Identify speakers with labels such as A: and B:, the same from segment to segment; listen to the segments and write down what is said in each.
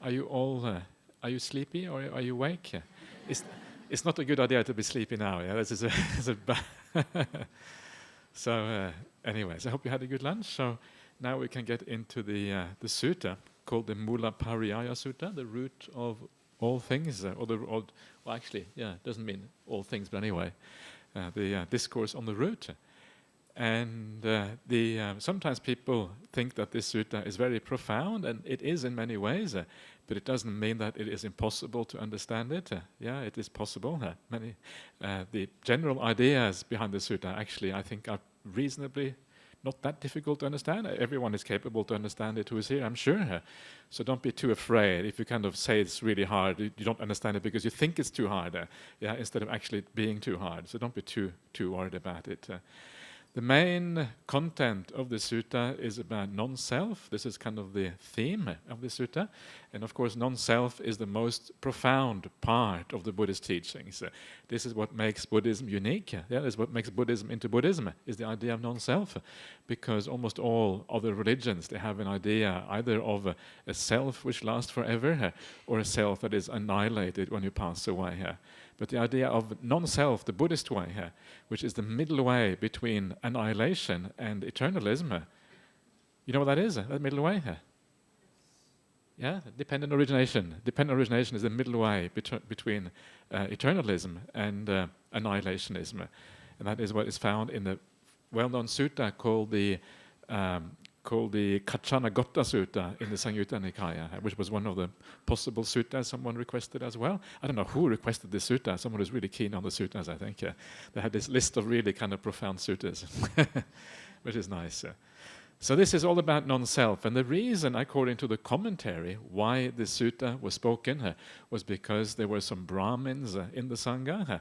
A: Are you all? Are you sleepy or are you awake? It's not a good idea to be sleepy now. Yeah, this is so. Anyways, I hope you had a good lunch. So now we can get into the sutta called the Mulapariyaya Sutta, the root of all things, well, actually, yeah, it doesn't mean all things, but anyway, the discourse on the root. And sometimes people think that this sutta is very profound, and it is in many ways, but it doesn't mean that it is impossible to understand it. Yeah, it is possible. The general ideas behind the sutta, actually, I think are reasonably not that difficult to understand. Everyone is capable to understand it who is here, I'm sure. So don't be too afraid if you kind of say it's really hard. You don't understand it because you think it's too hard, instead of actually being too hard. So don't be too worried about it. The main content of the sutta is about non-self. This is kind of the theme of the sutta. And of course, non-self is the most profound part of the Buddhist teachings. This is what makes Buddhism unique. Yeah, this is what makes Buddhism into Buddhism, is the idea of non-self. Because almost all other religions, they have an idea either of a self which lasts forever, or a self that is annihilated when you pass away. But the idea of non-self, the Buddhist way, which is the middle way between annihilation and eternalism, you know what that is, that middle way? Yeah, dependent origination. Dependent origination is the middle way between eternalism and annihilationism. And that is what is found in the well-known sutta called the Kacchanagotta Sutta in the Samyutta Nikaya, which was one of the possible suttas someone requested as well. I don't know who requested this sutta. Someone who's really keen on the suttas, I think. They had this list of really kind of profound suttas, which is nice. So this is all about non-self. And the reason, according to the commentary, why this sutta was spoken was because there were some Brahmins in the Sangha.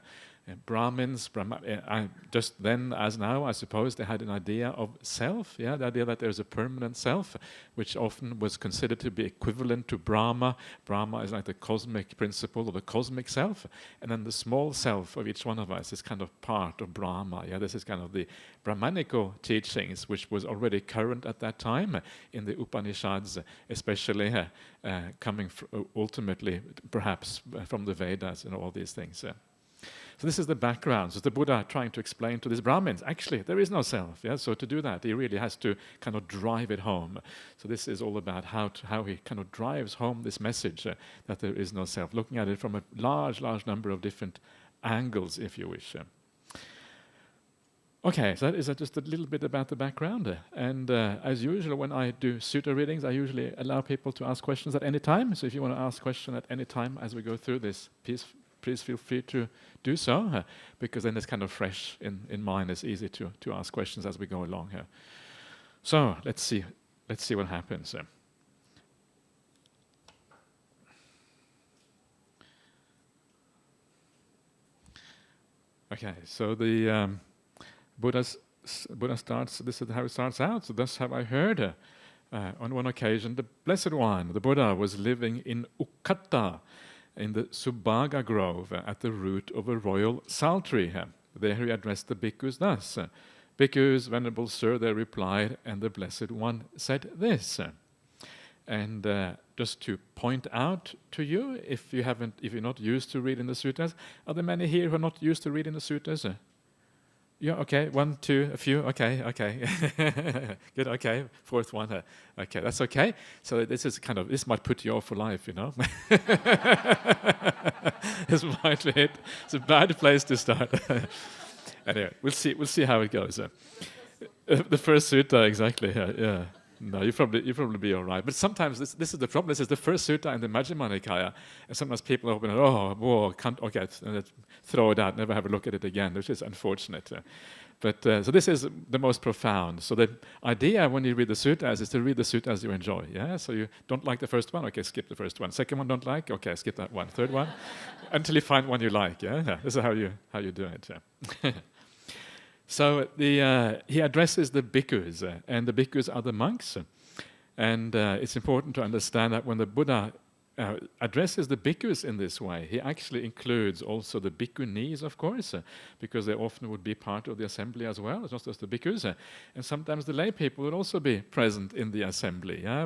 A: Brahmins, just then as now, I suppose, they had an idea of self, the idea that there's a permanent self, which often was considered to be equivalent to Brahma. Brahma is like the cosmic principle or the cosmic self, and then the small self of each one of us is kind of part of Brahma. This is kind of the Brahmanical teachings, which was already current at that time in the Upanishads, especially coming ultimately, perhaps, from the Vedas and all these things. So this is the background. So the Buddha trying to explain to these Brahmins, actually, there is no self. So to do that, he really has to kind of drive it home. So this is all about how he kind of drives home this message that there is no self, looking at it from a large number of different angles, if you wish. Okay, so that is just a little bit about the background. And as usual, when I do sutta readings, I usually allow people to ask questions at any time. So if you want to ask a question at any time as we go through this piece, please feel free to do so, because then it's kind of fresh in mind. It's easy to ask questions as we go along here. So let's see what happens. Okay, so the Buddha starts. This is how it starts out. So thus have I heard. On one occasion, the Blessed One, the Buddha, was living in Ukkatta, in the Subhaga Grove, at the root of a royal sal tree. There he addressed the bhikkhus thus. Bhikkhus, Venerable Sir, they replied, and the Blessed One said this. And just to point out to you, if you're not used to reading the suttas, are there many here who are not used to reading the suttas? Yeah, okay, 1, 2, a few, okay. Good, okay, fourth one. Okay, that's okay. So this might put you off for life, This might be it. It's a bad place to start. Anyway, we'll see how it goes. The first sutta, exactly, yeah. No, you probably be all right. But sometimes this is the problem. This is the first sutta in the Majjhima Nikaya, and sometimes people open it. Can't throw it out. Never have a look at it again, which is unfortunate. But so this is the most profound. So the idea when you read the suttas is to read the suttas you enjoy. Yeah. So you don't like the first one, okay, skip the first one. Second one, don't like, okay, skip that one. Third one, until you find one you like. Yeah. This is how you do it. Yeah. So he addresses the bhikkhus, and the bhikkhus are the monks. And it's important to understand that when the Buddha addresses the bhikkhus in this way. He actually includes also the bhikkhunis, of course, because they often would be part of the assembly as well. It's not just the bhikkhus. And sometimes the lay people would also be present in the assembly. Yeah,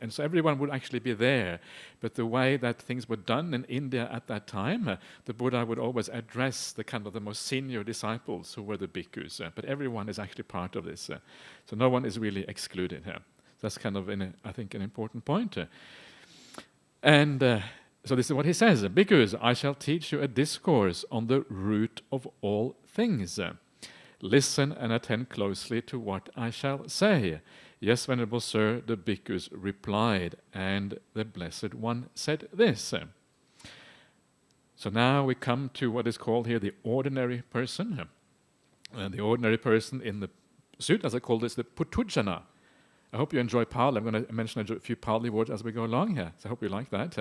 A: and so everyone would actually be there. But the way that things were done in India at that time, the Buddha would always address the kind of the most senior disciples who were the bhikkhus. But everyone is actually part of this. So no one is really excluded here. That's kind of, I think, an important point. And so this is what he says: Bhikkhus, I shall teach you a discourse on the root of all things. Listen and attend closely to what I shall say. Yes, Venerable Sir, the bhikkhus replied, and the Blessed One said this. So now we come to what is called here the ordinary person. And the ordinary person in the sutta, as I call this, the Putujana. I hope you enjoy Pali. I'm going to mention a few Pali words as we go along here. So I hope you like that.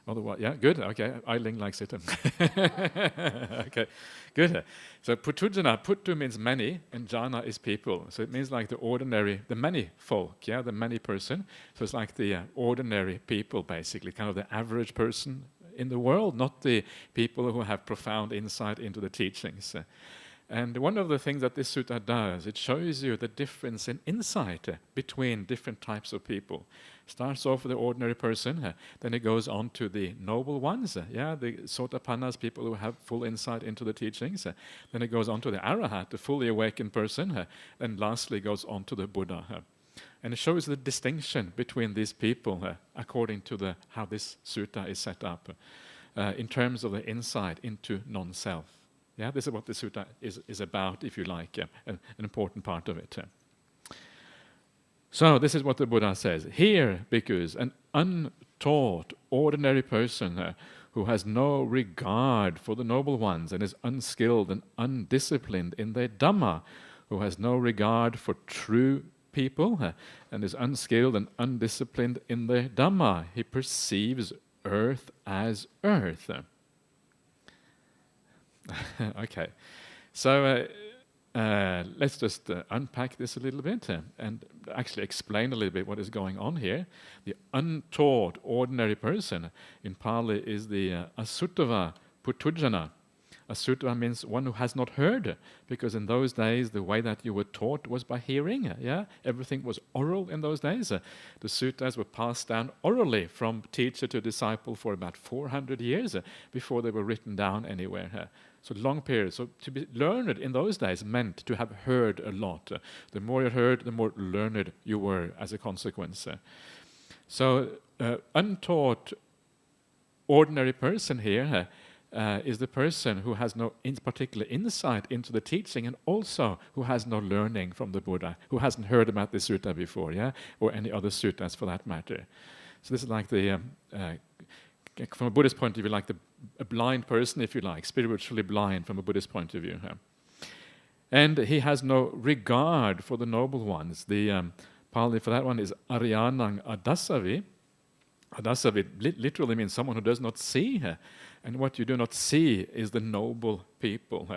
A: Otherwise, yeah, good. Okay, Eiling likes it. Okay, good. So Putujana, Putu means many, and Jana is people. So it means like the ordinary, the many folk, yeah, the many person. So it's like the ordinary people, basically, kind of the average person in the world, not the people who have profound insight into the teachings. And one of the things that this sutta does, it shows you the difference in insight between different types of people. Starts off with the ordinary person, then it goes on to the noble ones, the sotapannas, people who have full insight into the teachings. Then it goes on to the Arahant, the fully awakened person, and lastly goes on to the Buddha. And it shows the distinction between these people according to how this sutta is set up in terms of the insight into non-self. Yeah, this is what the sutta is about, if you like, an important part of it. So this is what the Buddha says. Here, bhikkhus, an untaught, ordinary person who has no regard for the noble ones and is unskilled and undisciplined in their Dhamma, who has no regard for true people and is unskilled and undisciplined in their Dhamma, he perceives earth as earth. Okay, so let's just unpack this a little bit and actually explain a little bit what is going on here. The untaught ordinary person in Pali is the Asuttava Putujana. Asuttava means one who has not heard, because in those days the way that you were taught was by hearing. Yeah, everything was oral in those days. The suttas were passed down orally from teacher to disciple for about 400 years before they were written down anywhere. So long periods. So to be learned in those days meant to have heard a lot. The more you heard, the more learned you were as a consequence. So untaught ordinary person here is the person who has no particular insight into the teaching, and also who has no learning from the Buddha, who hasn't heard about the sutta before, or any other suttas for that matter. So this is like the from a Buddhist point of view, like a blind person, if you like, spiritually blind from a Buddhist point of view. And he has no regard for the noble ones. The Pali for that one is Ariyanang Adasavi. Adasavi literally means someone who does not see. And what you do not see is the noble people.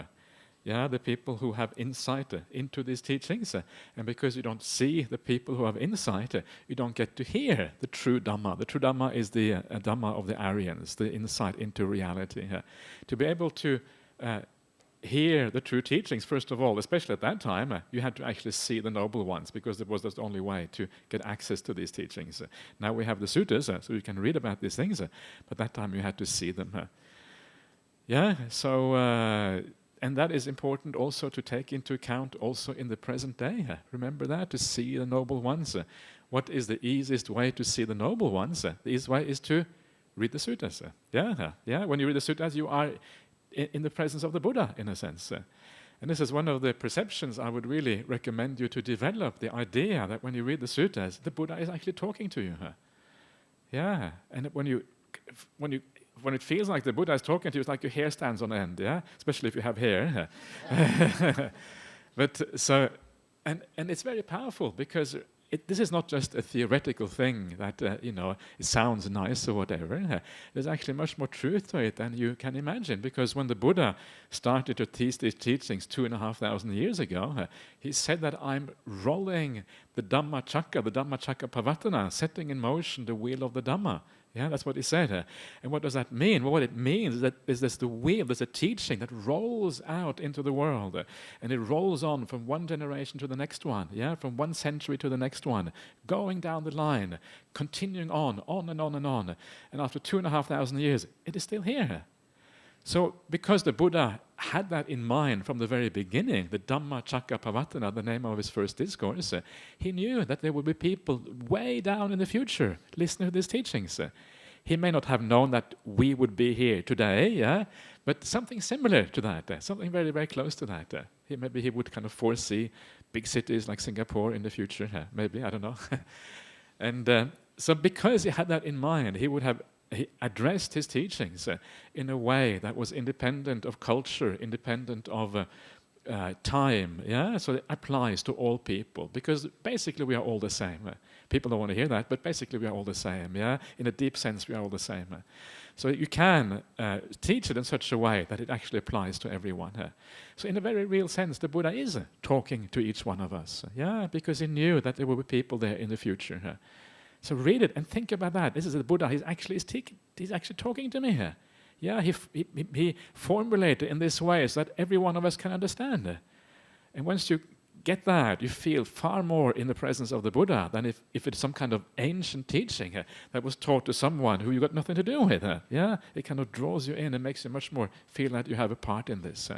A: The people who have insight into these teachings. And because you don't see the people who have insight, you don't get to hear the true Dhamma. The true Dhamma is the Dhamma of the Aryans, the insight into reality. To be able to hear the true teachings, first of all, especially at that time, you had to actually see the noble ones, because it was the only way to get access to these teachings. Now we have the suttas, so you can read about these things, but that time you had to see them. And that is important also to take into account also in the present day. Remember that, to see the noble ones. What is the easiest way to see the noble ones? The easiest way is to read the suttas. When you read the suttas, you are in the presence of the Buddha, in a sense. And this is one of the perceptions I would really recommend you to develop, the idea that when you read the suttas, the Buddha is actually talking to you. And when it feels like the Buddha is talking to you, it's like your hair stands on end, especially if you have hair. And it's very powerful, because this is not just a theoretical thing that it sounds nice or whatever. There's actually much more truth to it than you can imagine, because when the Buddha started to teach these teachings 2,500 years ago, he said that I'm rolling the Dhammacakka, the Dhammacakka Pavatana, setting in motion the wheel of the Dhamma. Yeah, that's what he said. And what does that mean? Well, what it means is that there's the wheel, there's a teaching that rolls out into the world, and it rolls on from one generation to the next one, yeah, from one century to the next one, going down the line, continuing on and on and on. And after 2,500 years, it is still here. So, because the Buddha had that in mind from the very beginning, the Dhammacakkappavattana, the name of his first discourse, he knew that there would be people way down in the future listening to these teachings. He may not have known that we would be here today, yeah, but something similar to that, something very, very close to that. Maybe he would kind of foresee big cities like Singapore in the future, maybe, I don't know. And so because he had that in mind, he addressed his teachings in a way that was independent of culture, independent of time, yeah? So it applies to all people, because basically we are all the same. People don't want to hear that, but basically we are all the same, yeah? In a deep sense, we are all the same. So you can teach it in such a way that it actually applies to everyone. So in a very real sense, the Buddha is talking to each one of us, yeah? Because he knew that there will be people there in the future. So read it and think about that. This is the Buddha. He's actually talking to me here. Yeah, he formulated in this way so that every one of us can understand. And once you get that, you feel far more in the presence of the Buddha than if it's some kind of ancient teaching that was taught to someone who you got nothing to do with. Yeah, it kind of draws you in and makes you much more feel that you have a part in this.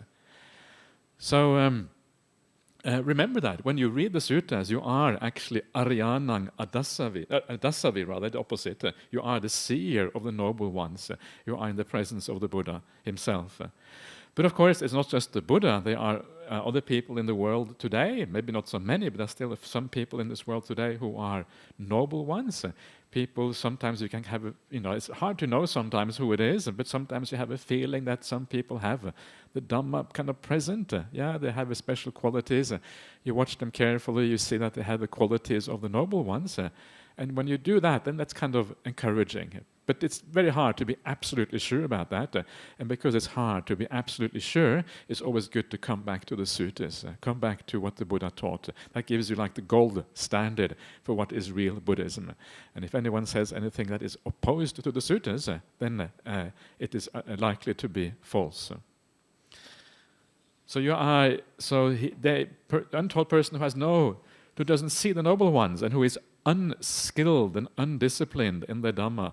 A: Remember that when you read the suttas, you are actually Ariyanang Adasavi, rather, the opposite. You are the seer of the noble ones. You are in the presence of the Buddha himself. But of course, it's not just the Buddha. There are other people in the world today, maybe not so many, but there's still some people in this world today who are noble ones. People, sometimes you can have, it's hard to know sometimes who it is, but sometimes you have a feeling that some people have the Dhamma kind of present. Yeah, they have special qualities. You watch them carefully, you see that they have the qualities of the noble ones. And when you do that, then that's kind of encouraging. But it's very hard to be absolutely sure about that. And because it's hard to be absolutely sure, it's always good to come back to the suttas, come back to what the Buddha taught. That gives you like the gold standard for what is real Buddhism. And if anyone says anything that is opposed to the suttas, then it is likely to be false. So the untold person who doesn't see the noble ones and who is unskilled and undisciplined in the Dhamma,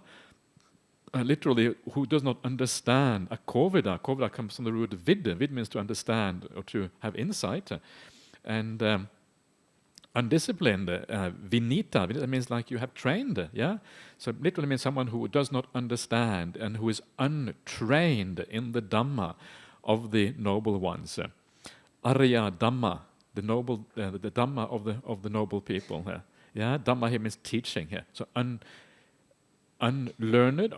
A: literally, who does not understand a kovida. Kovida comes from the root vid. Vid means to understand or to have insight. And undisciplined, vinita, that means like you have trained. Yeah. So it literally means someone who does not understand and who is untrained in the Dhamma of the noble ones. Arya Dhamma, the Dhamma of the noble people. Yeah, Dhamma here means teaching here. So unlearned,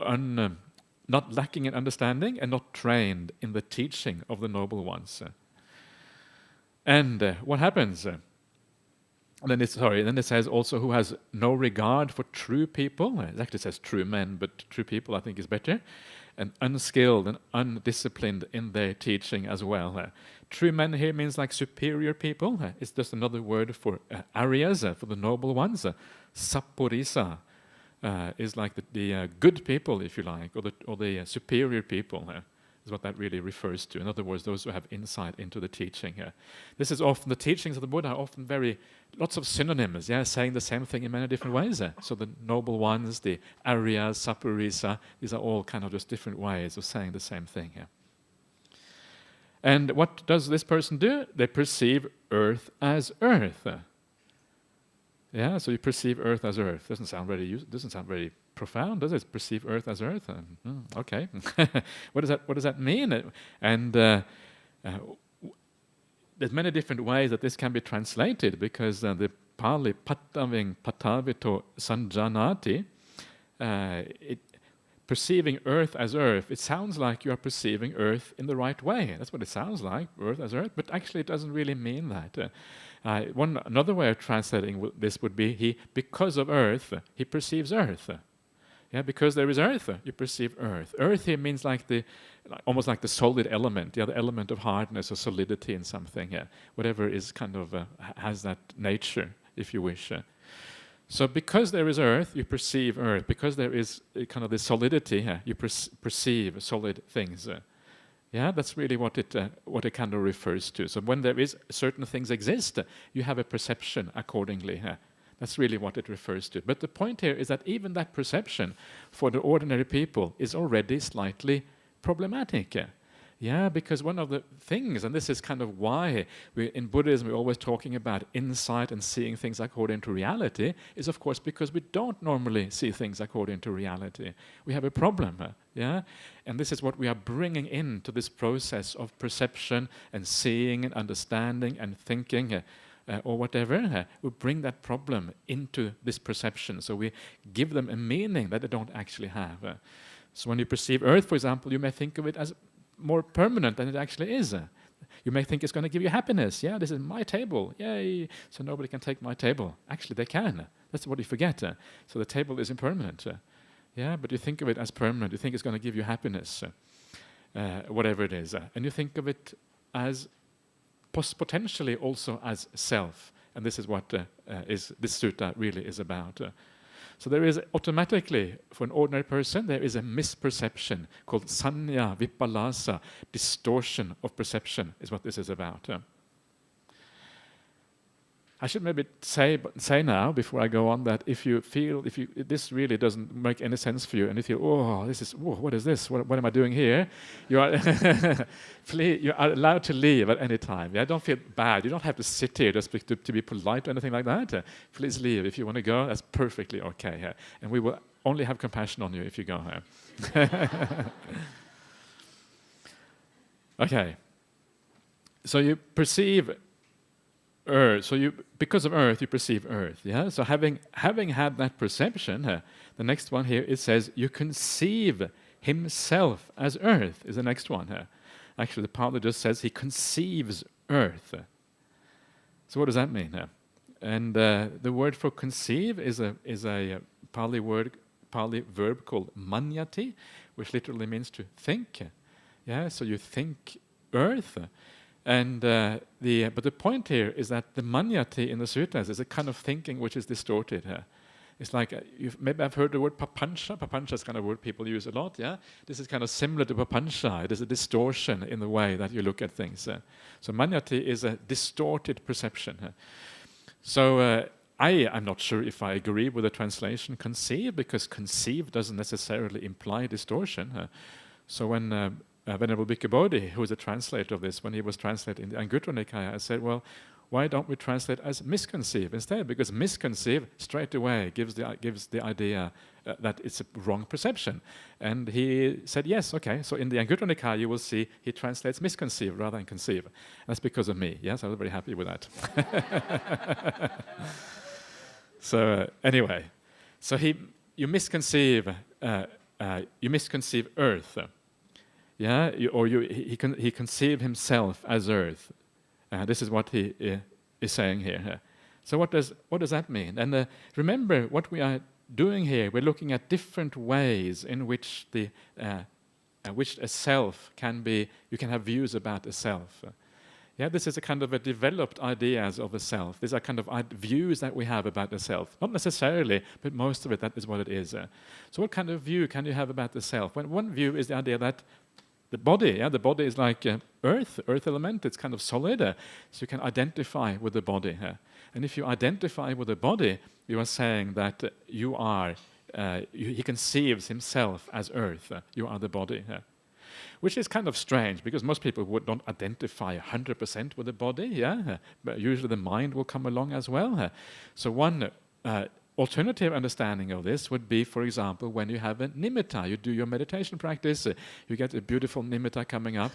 A: not lacking in understanding, and not trained in the teaching of the noble ones. And what happens? Then it says also who has no regard for true people. It actually says true men, but true people I think is better. And unskilled and undisciplined in their teaching as well. True men here means like superior people. It's just another word for Aryas, for the noble ones. Sappurisa is like the good people, if you like, or the superior people. Is what that really refers to. In other words, those who have insight into the teaching. This is often, the teachings of the Buddha are often lots of synonyms, saying the same thing in many different ways. So the noble ones, the Aryas, Sappurisa, these are all kind of just different ways of saying the same thing. And what does this person do? They perceive earth as earth. Yeah, so you perceive earth as earth. Doesn't sound very profound, does it? Perceive earth as earth. Okay, what does that mean? And there's many different ways that this can be translated, because the Pali Pattaving Patavito Sanjanati, perceiving earth as earth, it sounds like you are perceiving earth in the right way. That's what it sounds like, earth as earth, but actually it doesn't really mean that. Another way of translating this would be because of earth, he perceives earth. Yeah, because there is earth, you perceive earth. Earth here means almost like the solid element, the element of hardness or solidity in something. Whatever is kind of has that nature, if you wish. So because there is earth, you perceive earth. Because there is kind of the solidity here, you perceive solid things. Yeah, that's really what it kind of refers to. So when there is certain things exist, you have a perception accordingly. That's really what it refers to. But the point here is that even that perception for the ordinary people is already slightly problematic. Yeah, because one of the things, and this is kind of why in Buddhism we're always talking about insight and seeing things according to reality, is of course because we don't normally see things according to reality. We have a problem, yeah? And this is what we are bringing into this process of perception and seeing and understanding and thinking, or whatever. We bring that problem into this perception, so we give them a meaning that they don't actually have. So when you perceive earth, for example, you may think of it as more permanent than it actually is. You may think it's going to give you happiness. Yeah, this is my table. Yay! So nobody can take my table. Actually, they can. That's what you forget. So the table is impermanent. Yeah, but you think of it as permanent. You think it's going to give you happiness, whatever it is. And you think of it as potentially also as self. And this is what this sutta really is about. So there is automatically, for an ordinary person, there is a misperception called sanya vipallasa, distortion of perception, is what this is about. I should maybe say now, before I go on, that if this really doesn't make any sense for you, and if you what is this? What am I doing here? You are you are allowed to leave at any time. Yeah, don't feel bad. You don't have to sit here just to be polite or anything like that. Please leave if you want to go. That's perfectly okay. And we will only have compassion on you if you go. Okay. So you perceive earth. So because of earth, you perceive earth. Yeah. So having had that perception, the next one here it says you conceive himself as earth. Is the next one here. Actually, the Pali just says he conceives earth. So what does that mean? And the word for conceive is a Pali verb called manyati, which literally means to think. Yeah. So you think earth. And but the point here is that the manyati in the suttas is a kind of thinking which is distorted here. It's like, maybe I've heard the word papancha. Papancha is kind of a word people use a lot, yeah? This is kind of similar to papancha. It is a distortion in the way that you look at things. So manyati is a distorted perception. So I'm not sure if I agree with the translation conceive, because conceive doesn't necessarily imply distortion. So when Venerable Bhikkhu Bodhi, who is a translator of this, when he was translating the Anguttara Nikaya, I said, well, why don't we translate as misconceive instead? Because misconceive straight away gives the idea that it's a wrong perception. And he said, yes, okay. So in the Anguttara Nikaya, you will see he translates misconceive rather than conceive. And that's because of me. Yes, I was very happy with that. So anyway, so you misconceive earth. Yeah, he conceived himself as earth. This is what he is saying here. So what does that mean? And remember, what we are doing here, we're looking at different ways in which which a self can be. You can have views about a self. Yeah, this is a kind of a developed ideas of a self. These are kind of views that we have about the self. Not necessarily, but most of it, that is what it is. So what kind of view can you have about the self? One view is the idea that the body is like earth element. It's kind of solid, so you can identify with the body. And if you identify with the body, you are saying that you are. He conceives himself as earth. You are the body, which is kind of strange because most people would not identify 100% with the body. Yeah, but usually the mind will come along as well. So one alternative understanding of this would be, for example, when you have a nimitta, you do your meditation practice, you get a beautiful nimitta coming up,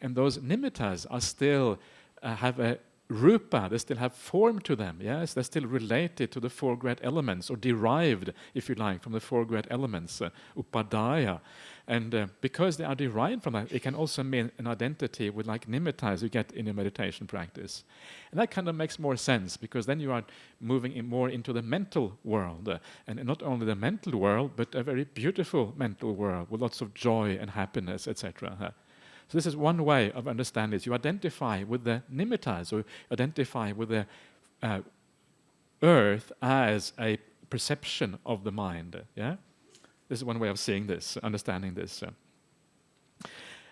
A: and those nimittas are still have a rupa, they still have form to them, yes? They're still related to the four great elements, or derived, if you like, from the four great elements, upadaya. And because they are derived from that, it can also mean an identity with like nimittas you get in your meditation practice. And that kind of makes more sense, because then you are moving more into the mental world. And not only the mental world, but a very beautiful mental world with lots of joy and happiness, etc. So this is one way of understanding this. You identify with the nimittas, or identify with the earth as a perception of the mind. Yeah, this is one way of seeing this, understanding this.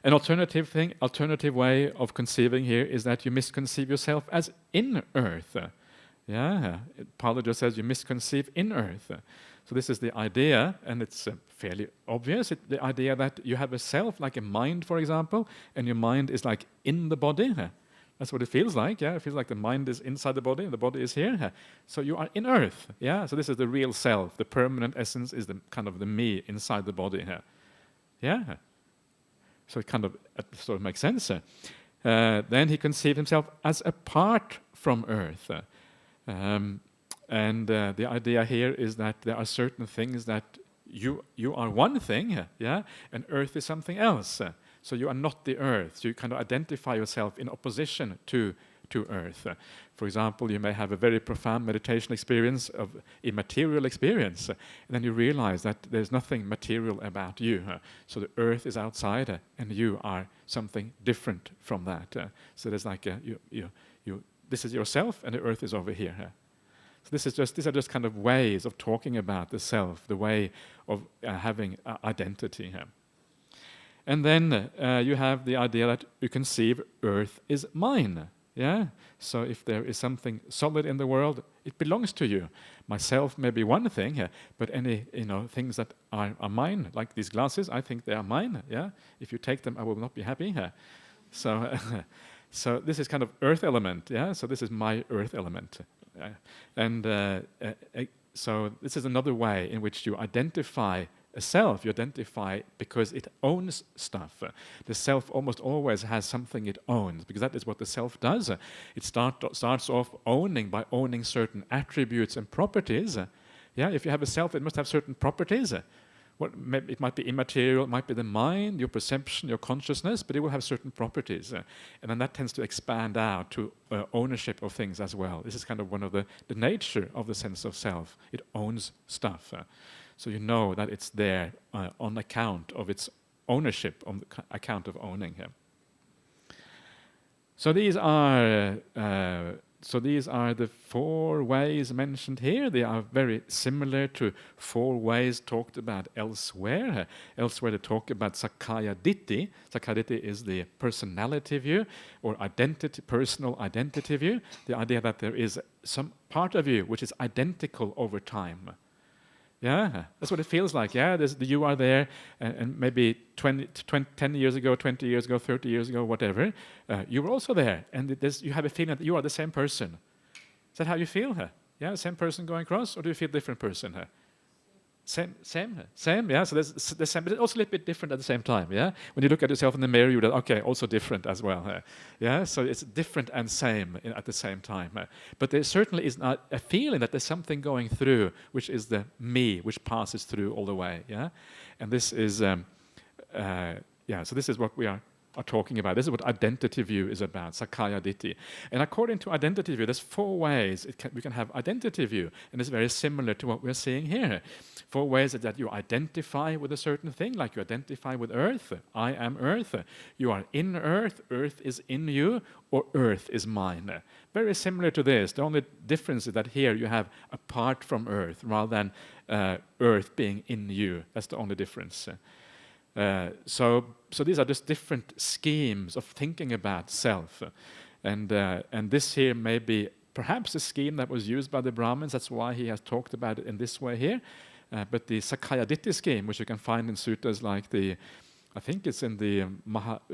A: An alternative way of conceiving here is that you misconceive yourself as in earth. Yeah, Pali just says you misconceive in earth. So this is the idea, and it's fairly obvious, the idea that you have a self, like a mind, for example, and your mind is like in the body. That's what it feels like, yeah? It feels like the mind is inside the body is here. So you are in earth, yeah? So this is the real self. The permanent essence is the kind of the me inside the body here. Yeah? So it kind of sort of makes sense. Then he conceived himself as apart from earth. And the idea here is that there are certain things that you are one thing, yeah, and earth is something else. So you are not the earth. So you kind of identify yourself in opposition to earth. For example, you may have a very profound meditation experience of immaterial experience, and then you realize that there's nothing material about you. So the earth is outside, and you are something different from that. So there's like this is yourself, and the earth is over here. So these are just kind of ways of talking about the self, the way of having identity here. And then you have the idea that you conceive earth is mine. Yeah. So if there is something solid in the world, it belongs to you. Myself may be one thing, but any things that are mine, like these glasses, I think they are mine. Yeah. If you take them, I will not be happy. So, so this is kind of earth element. Yeah. So this is my earth element, so this is another way in which you identify a self. You identify because it owns stuff. The self almost always has something it owns, because that is what the self does. It starts off owning by owning certain attributes and properties. Yeah, if you have a self, it must have certain properties. It might be immaterial, it might be the mind, your perception, your consciousness, but it will have certain properties. And then that tends to expand out to ownership of things as well. This is kind of one of the nature of the sense of self. It owns stuff. So you know that it's there on account of its ownership, on account of owning him. So these are the 4 ways mentioned here. They are very similar to 4 ways talked about elsewhere. Elsewhere they talk about Sakkaya Ditthi. Sakkaya Ditthi is the personality view, or personal identity view. The idea that there is some part of you which is identical over time. Yeah, that's what it feels like. Yeah, you are there, and maybe 10 years ago, 20 years ago, 30 years ago, whatever, you were also there, and you have a feeling that you are the same person. Is that how you feel? Yeah, same person going across, or do you feel different person? Same. Yeah. So there's the same, but it's also a little bit different at the same time. Yeah. When you look at yourself in the mirror, you're okay, also different as well. Yeah. So it's different and same at the same time. But there certainly is not a feeling that there's something going through, which is the me, which passes through all the way. Yeah. And this is, So this is what we are talking about. This is what identity view is about, Sakkaya Ditthi. And according to identity view, there's 4 ways we can have identity view, and it's very similar to what we're seeing here. 4 ways that you identify with a certain thing, like you identify with earth. I am earth. You are in earth. Earth is in you, or earth is mine. Very similar to this. The only difference is that here you have apart from earth, rather than earth being in you. That's the only difference. So these are just different schemes of thinking about self, and this here may be perhaps a scheme that was used by the Brahmins. That's why he has talked about it in this way here. But the Sakkaya Ditthi scheme, which you can find in suttas like I think it's in the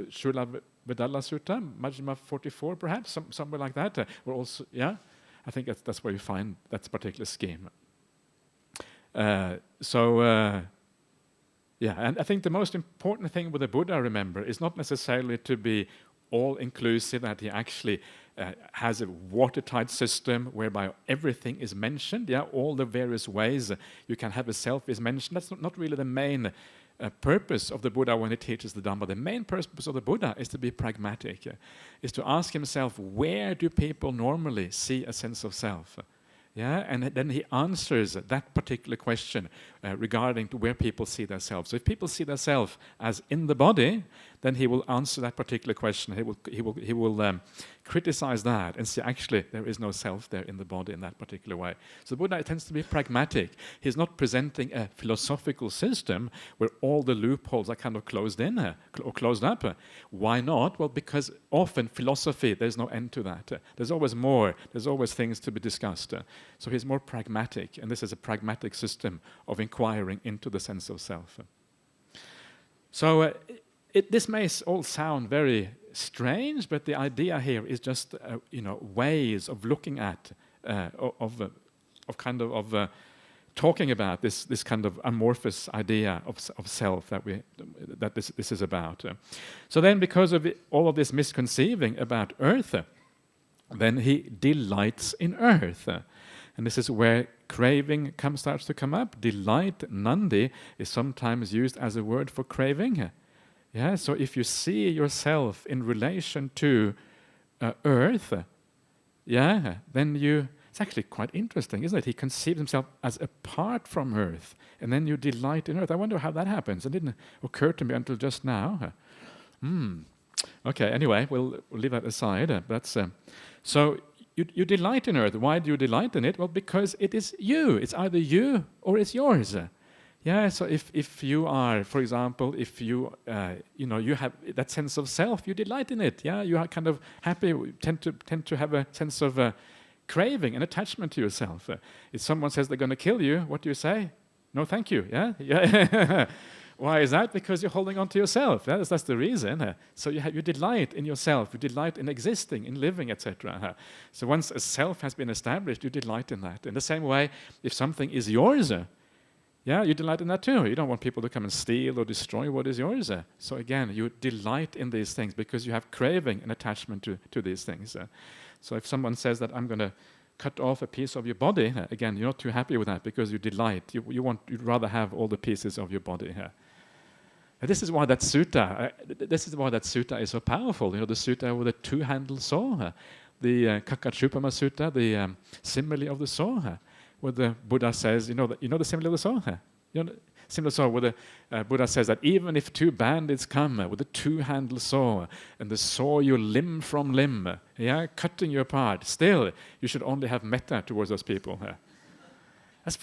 A: Shula Vedalla Sutta, Majjhima 44, perhaps somewhere like that. Or also, yeah, I think that's where you find that particular scheme. Yeah, and I think the most important thing with the Buddha, remember, is not necessarily to be all-inclusive, that he actually has a watertight system whereby everything is mentioned. Yeah, all the various ways you can have a self is mentioned. That's not really the main purpose of the Buddha when he teaches the Dhamma. The main purpose of the Buddha is to be pragmatic, is to ask himself, where do people normally see a sense of self? Yeah, and then he answers that particular question regarding to where people see themselves. So if people see themselves as in the body, then he will answer that particular question. He will criticize that and say, actually, there is no self there in the body in that particular way. So the Buddha tends to be pragmatic. He's not presenting a philosophical system where all the loopholes are kind of closed in or closed up. Why not? Well, because often philosophy, there's no end to that. There's always more. There's always things to be discussed. So he's more pragmatic, and this is a pragmatic system of inquiring into the sense of self. So this may all sound very strange, but the idea here is just ways of looking at talking about this kind of amorphous idea of self that this is about. So then, because of all of this misconceiving about earth, then he delights in earth. And this is where craving starts to come up. Delight, nandi, is sometimes used as a word for craving. Yeah, so if you see yourself in relation to earth, then it's actually quite interesting, isn't it? He conceives himself as apart from earth, and then you delight in earth. I wonder how that happens. It didn't occur to me until just now. Okay, anyway, we'll leave that aside. So you delight in earth. Why do you delight in it? Well, because it is you. It's either you or it's yours. Yeah, so if you are, for example, if you have that sense of self, you delight in it. Yeah, you are kind of happy, tend to have a sense of craving and attachment to yourself. If someone says they're going to kill you, what do you say? No, thank you. Yeah. Why is that? Because you're holding on to yourself. That's the reason. So you delight in yourself. You delight in existing, in living, etc. So once a self has been established, you delight in that. In the same way, if something is yours, you delight in that too. You don't want people to come and steal or destroy what is yours. So again, you delight in these things because you have craving and attachment to these things. So if someone says that I'm going to cut off a piece of your body, again, you're not too happy with that because you delight. You'd rather have all the pieces of your body. This is why that sutta. Is so powerful. The sutta with the two-handled saw, the Kakachupama Sutta, the simile of the saw, where the Buddha says, the simile of the saw. Simile saw where the Buddha says that even if two bandits come with a two-handled saw and they saw you limb from limb, cutting you apart, still you should only have metta towards those people. That's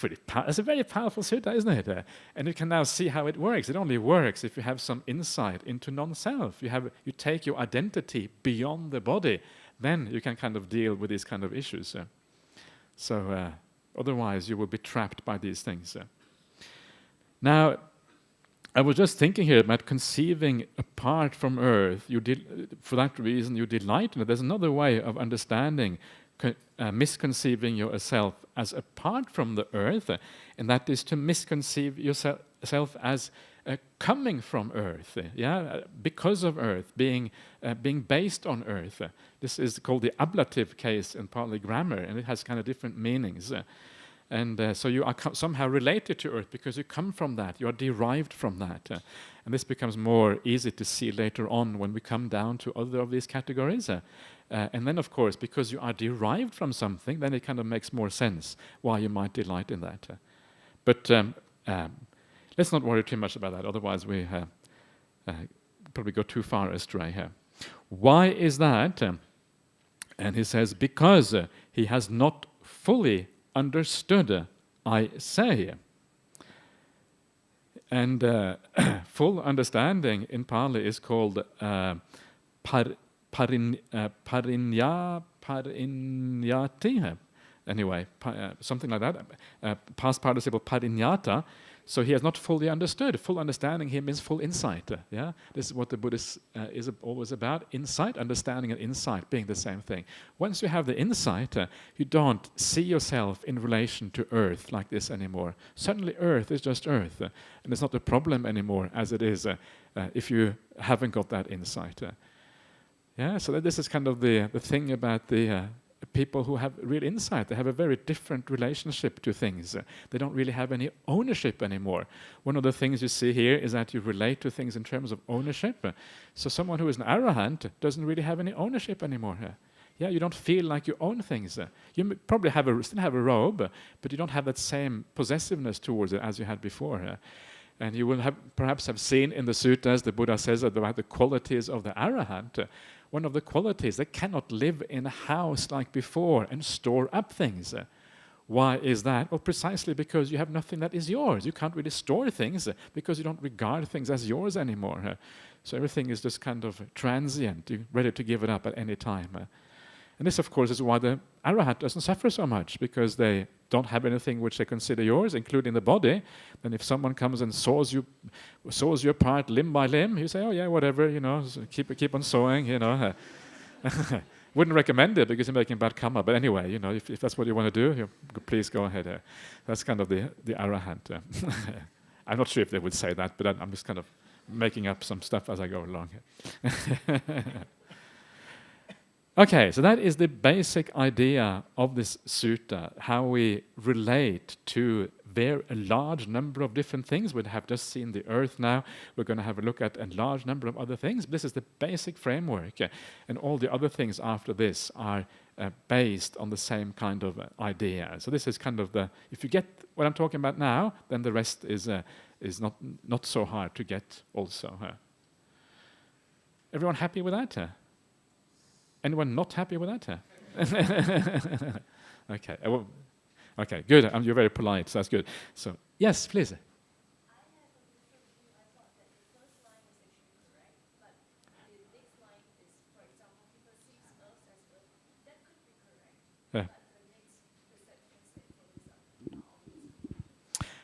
A: a very powerful sutta, isn't it? And you can now see how it works. It only works if you have some insight into non-self. You take your identity beyond the body, then you can kind of deal with these kind of issues. So otherwise you will be trapped by these things. Now, I was just thinking here about conceiving apart from earth. For that reason, you delight in it. There's another way of understanding misconceiving yourself as apart from the earth, and that is to misconceive yourself as coming from earth, because of earth, being based on earth. This is called the ablative case in Pali grammar, and it has kind of different meanings. So you are somehow related to earth because you come from that, you are derived from that. And this becomes more easy to see later on when we come down to other of these categories. And then, of course, because you are derived from something, then it kind of makes more sense why you might delight in that. But let's not worry too much about that, otherwise we probably go too far astray here. Why is that? And he says, because he has not fully understood, I say. And full understanding in Pali is called parinyati. Anyway, something like that. Past participle parinyata. So he has not fully understood. Full understanding here means full insight. This is what the Buddhist is always about. Insight, understanding and insight being the same thing. Once you have the insight, you don't see yourself in relation to earth like this anymore. Suddenly earth is just earth. And it's not a problem anymore as it is if you haven't got that insight. So this is kind of the thing about the people who have real insight. They have a very different relationship to things. They don't really have any ownership anymore. One of the things you see here is that you relate to things in terms of ownership. So someone who is an Arahant doesn't really have any ownership anymore. You don't feel like you own things. You probably still have a robe, but you don't have that same possessiveness towards it as you had before. And you will perhaps have seen in the suttas, the Buddha says about the qualities of the Arahant. One of the qualities, they cannot live in a house like before and store up things. Why is that? Well, precisely because you have nothing that is yours. You can't really store things because you don't regard things as yours anymore. So everything is just kind of transient. You're ready to give it up at any time. And this, of course, is why the Arahant doesn't suffer so much, because they don't have anything which they consider yours, including the body. Then if someone comes and saws you apart limb by limb, you say, oh yeah, whatever, keep on sawing, Wouldn't recommend it because you're making bad karma. But anyway, if that's what you want to do, please go ahead. That's kind of the Arahant. I'm not sure if they would say that, but I'm just kind of making up some stuff as I go along. Okay, so that is the basic idea of this sutta, how we relate to a large number of different things. We have just seen the earth now. We're going to have a look at a large number of other things. This is the basic framework, and all the other things after this are based on the same kind of idea. So this is kind of if you get what I'm talking about now, then the rest is not so hard to get also. Everyone happy with that? Anyone not happy with that? Okay. Okay, good. You're very polite, so that's good. So, yes, please.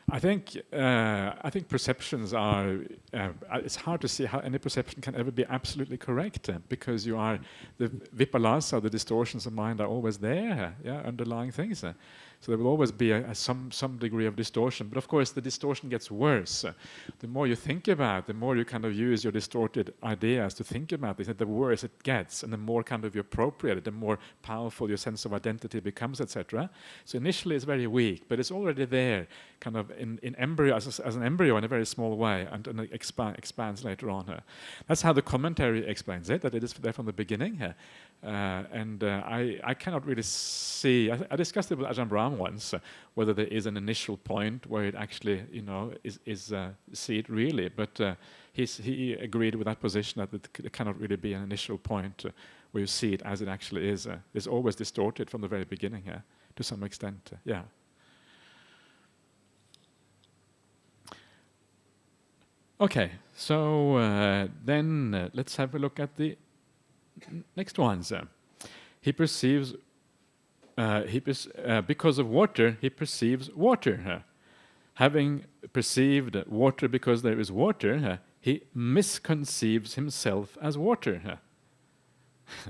A: I think perceptions are. It's hard to see how any perception can ever be absolutely correct, because the vipallasa, the distortions of mind, are always there, underlying things. So there will always be some degree of distortion. But of course, the distortion gets worse. The more you think about, the more you kind of use your distorted ideas to think about this, the worse it gets, and the more kind of you appropriate it, the more powerful your sense of identity becomes, etc. So initially, it's very weak, but it's already there, kind of in embryo, as an embryo in a very small way, and it expands later on. That's how the commentary explains it, that it is there from the beginning. I cannot really see. I discussed it with Ajahn Brahm once, whether there is an initial point where it actually, see it really. But he agreed with that position, that there cannot really be an initial point where you see it as it actually is. It's always distorted from the very beginning, to some extent. Okay, so then let's have a look at the next ones. He perceives, because of water, he perceives water. Having perceived water because there is water, he misconceives himself as water.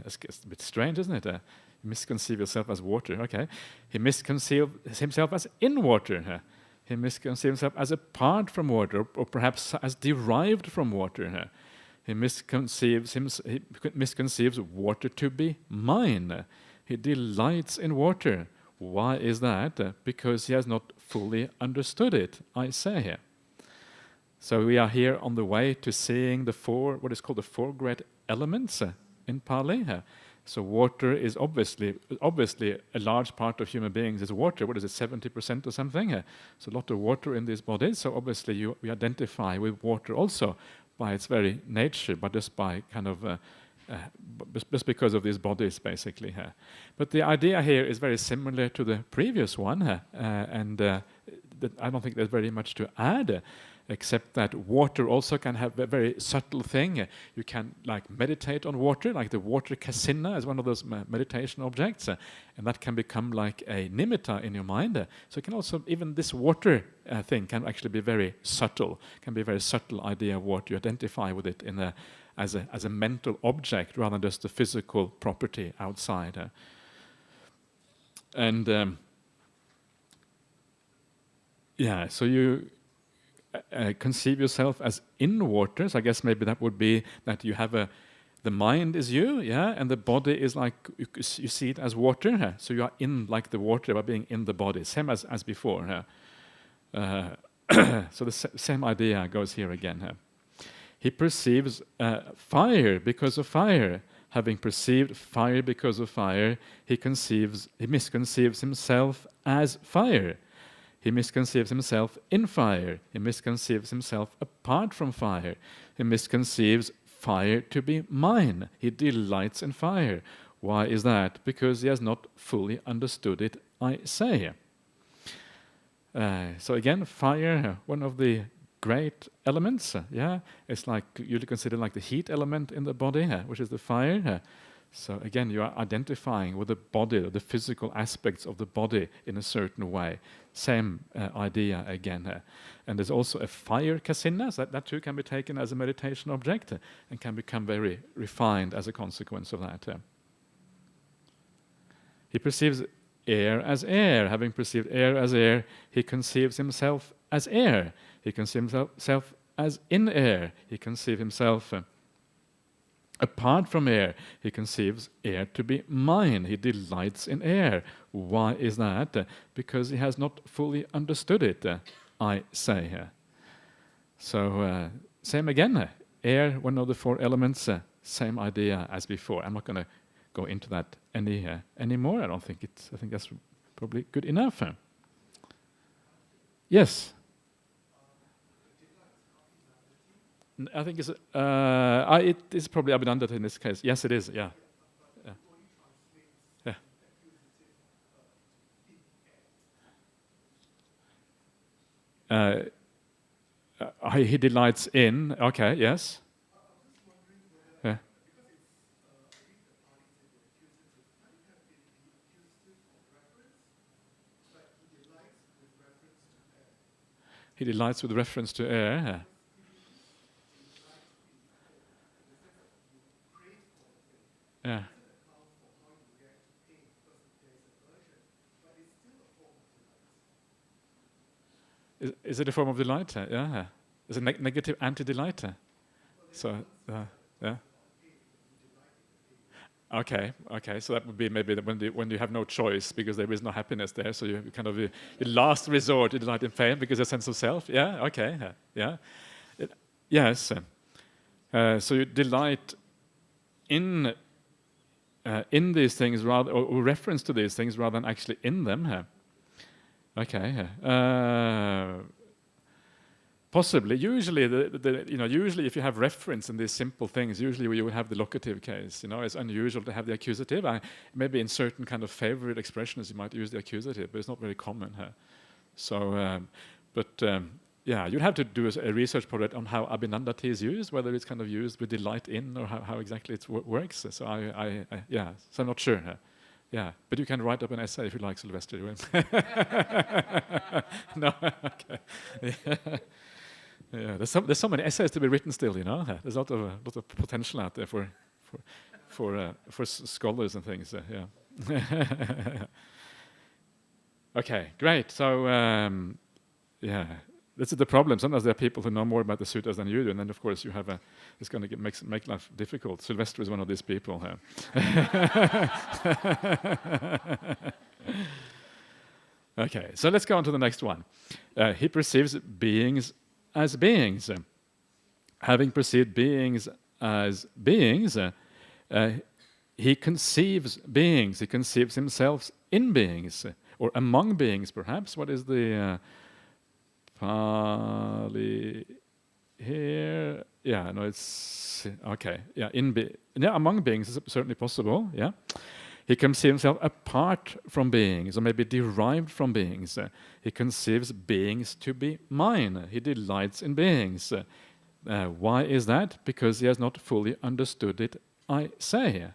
A: That's a bit strange, isn't it? Misconceive yourself as water, okay. He misconceives himself as in water. He misconceives himself as apart from water, or perhaps as derived from water. He misconceives water to be mine. He delights in water. Why is that? Because he has not fully understood it, I say. So we are here on the way to seeing what is called the four great elements in Pali. So water is obviously a large part of human beings is water. What is it, 70% or something? So a lot of water in these bodies. So obviously we identify with water also by its very nature, but just by kind of just because of these bodies, basically. But the idea here is very similar to the previous one, and I don't think there's very much to add, except that water also can have a very subtle thing. You can meditate on water, like the water kasina is one of those meditation objects, and that can become like a nimitta in your mind. So it can also, even this water thing can actually be very subtle, can be a very subtle idea of what you identify with it as a mental object rather than just a physical property outside. So you conceive yourself as in water. So I guess maybe that would be that you have the mind is you, and the body is like, you see it as water. So you are in like the water by being in the body, same as before. So the same idea goes here again. He perceives fire because of fire. Having perceived fire because of fire, he misconceives himself as fire. He misconceives himself in fire. He misconceives himself apart from fire. He misconceives fire to be mine. He delights in fire. Why is that? Because he has not fully understood it, I say. So again, fire, one of the great elements. It's like usually considered like the heat element in the body, which is the fire. So again, you are identifying with the body, the physical aspects of the body in a certain way. Same idea again. And there's also a fire kasina, so that too can be taken as a meditation object and can become very refined as a consequence of that. He perceives air as air. Having perceived air as air, he conceives himself as air. He conceives himself as in air. He conceives himself apart from air. He conceives air to be mine. He delights in air. Why is that? Because he has not fully understood it, I say. So, same again. Air, one of the four elements, same idea as before. I'm not going to go into that anymore. I think that's probably good enough. Yes. I think it is probably abundant in this case. Yes, it is. Yeah. He delights in. Okay. Yes. Yeah. He delights with reference to air. Yeah. Is it a form of delight? Yeah. Is it negative anti-delight? So, yeah. Okay. So that would be maybe when you have no choice because there is no happiness there. So you kind of the last resort, you delight in pain because a sense of self. Yeah. Okay. Yeah. Yes. So you delight in these things rather, or reference to these things rather than actually in them. Okay. Possibly. Usually, usually if you have reference in these simple things, usually you will have the locative case. It's unusual to have the accusative. Maybe in certain kind of favorite expressions you might use the accusative, but it's not very common. So, you'd have to do a research project on how abhinandati is used, whether it's kind of used with delight in, or how exactly it works. So so I'm not sure. But you can write up an essay if you like, Sylvester. No, okay. Yeah, there's so many essays to be written still. There's a lot of potential out there for scholars and things. Okay, great. So this is the problem. Sometimes there are people who know more about the sutras than you do, and then of course you have it's going to make life difficult. Sylvester is one of these people. Okay, so let's go on to the next one. He perceives beings as beings. Having perceived beings as beings, he conceives beings. He conceives himself in beings, or among beings, perhaps. What is the Pali here? Yeah, no, it's okay. Yeah, among beings is certainly possible. Yeah. He conceives himself apart from beings, or maybe derived from beings. He conceives beings to be mine. He delights in beings. Why is that? Because he has not fully understood it, I say.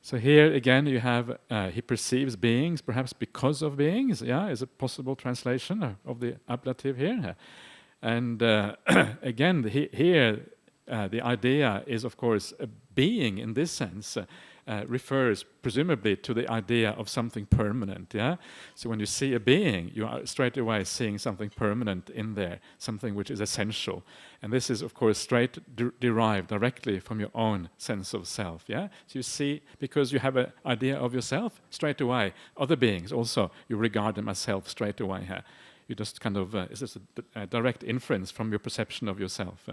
A: So here again you have, he perceives beings, perhaps because of beings, is a possible translation of the ablative here. And again, here the idea is, of course, a being in this sense, refers presumably to the idea of something permanent. So when you see a being, you are straight away seeing something permanent in there, something which is essential. And this is, of course, straight derived directly from your own sense of self. So you see, because you have an idea of yourself, straight away, other beings also, you regard them as self straight away. You just kind of, it's just a direct inference from your perception of yourself.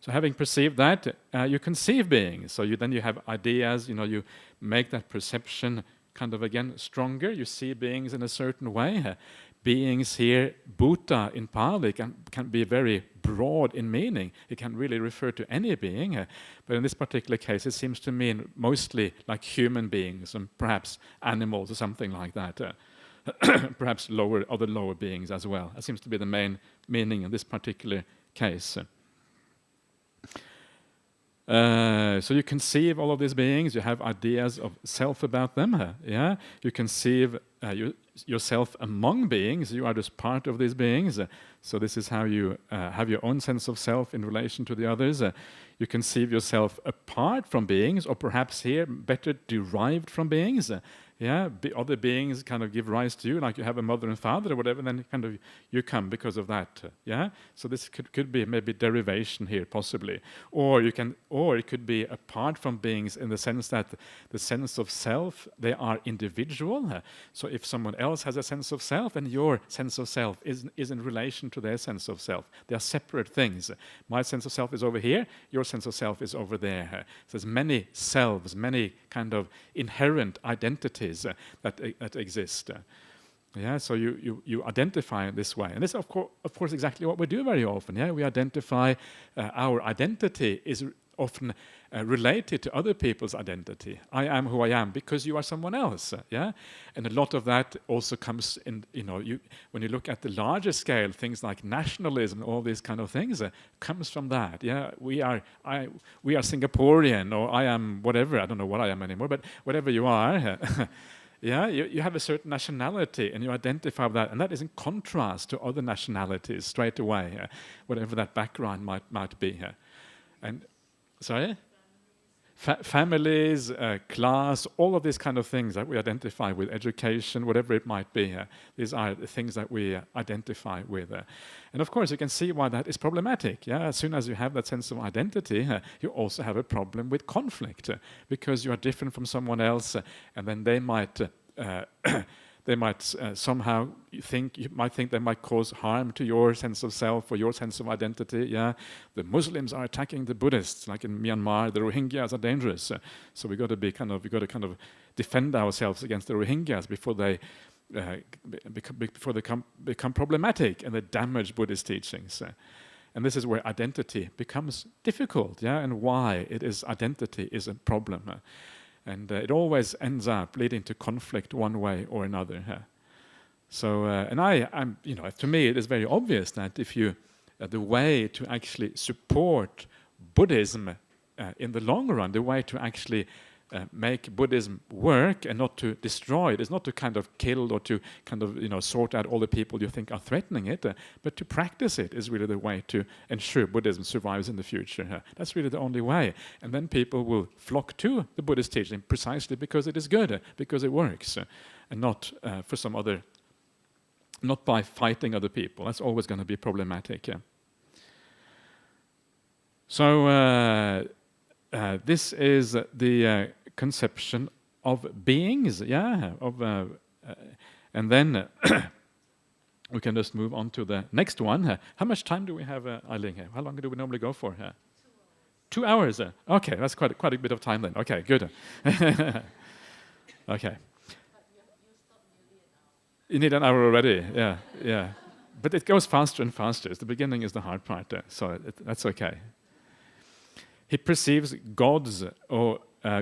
A: So having perceived that, you conceive beings. So then you have ideas, you make that perception kind of again stronger. You see beings in a certain way. beings here, Bhuta in Pali can be very broad in meaning. It can really refer to any being. But in this particular case, it seems to mean mostly like human beings and perhaps animals or something like that. Perhaps other lower beings as well. That seems to be the main meaning in this particular case. So you conceive all of these beings, you have ideas of self about them, yeah? You conceive yourself among beings, you are just part of these beings, so this is how you have your own sense of self in relation to the others. You conceive yourself apart from beings, or perhaps here, better derived from beings. Yeah, other beings kind of give rise to you, like you have a mother and father or whatever, and then kind of you come because of that. Yeah, so this could be maybe derivation here, possibly, or it could be apart from beings in the sense that the sense of self, they are individual. So if someone else has a sense of self, and your sense of self is in relation to their sense of self, they are separate things. My sense of self is over here, your sense of self is over there. So there's many selves, many kind of inherent identities that exist. Yeah, so you identify this way, and this of course exactly what we do very often. Yeah, we identify our identity is often related to other people's identity. I am who I am because you are someone else. Yeah, and a lot of that also comes in. When you look at the larger scale, things like nationalism, all these kind of things, comes from that. Yeah, we are Singaporean, or I am whatever. I don't know what I am anymore, but whatever you are. Yeah, you have a certain nationality and you identify with that, and that is in contrast to other nationalities straight away, whatever that background might be. And sorry? Families, class, all of these kind of things that we identify with, education, whatever it might be. These are the things that we identify with. And of course, you can see why that is problematic. Yeah? As soon as you have that sense of identity, you also have a problem with conflict, because you are different from someone else, and then they might somehow think they might cause harm to your sense of self or your sense of identity. Yeah, the Muslims are attacking the Buddhists, like in Myanmar. The Rohingyas are dangerous, so we got to kind of defend ourselves against the Rohingyas before they become problematic and they damage Buddhist teachings. And this is where identity becomes difficult. Yeah, and why identity is a problem. And it always ends up leading to conflict one way or another. So, to me, it is very obvious that if the way to actually support Buddhism in the long run, the way to actually make Buddhism work and not to destroy it, is not to kind of kill or to kind of sort out all the people you think are threatening it, but to practice it is really the way to ensure Buddhism survives in the future. That's really the only way, and then people will flock to the Buddhist teaching precisely because it is good, because it works, and not for some other, not by fighting other people. That's always going to be problematic. So this is the conception of beings, and then we can just move on to the next one. How much time do we have, Eileen? How long do we normally go for? 2 hours. Okay, that's quite a bit of time then. Okay, good. Okay. You need an hour already. Yeah. But it goes faster and faster. The beginning is the hard part, so that's okay. He perceives gods, or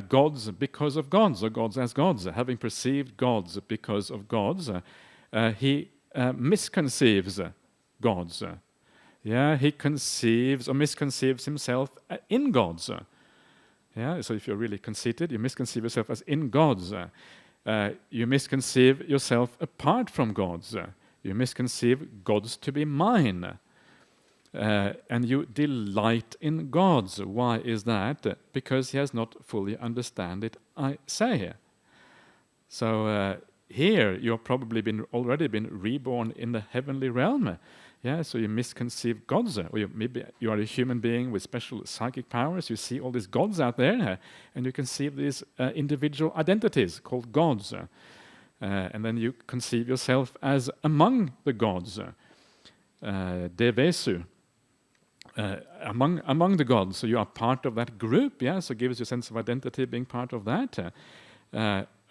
A: gods because of gods, or gods as gods. Having perceived gods because of gods, he misconceives gods. He conceives or misconceives himself in gods. So if you're really conceited, you misconceive yourself as in gods. You misconceive yourself apart from gods. You misconceive gods to be mine. And you delight in gods. Why is that? Because he has not fully understand it, I say. So here you've probably already been reborn in the heavenly realm. So you misconceive gods, or maybe you are a human being with special psychic powers. You see all these gods out there, and you conceive these individual identities called gods. And then you conceive yourself as among the gods, devesu. Among the gods, so you are part of that group, so it gives you a sense of identity being part of that.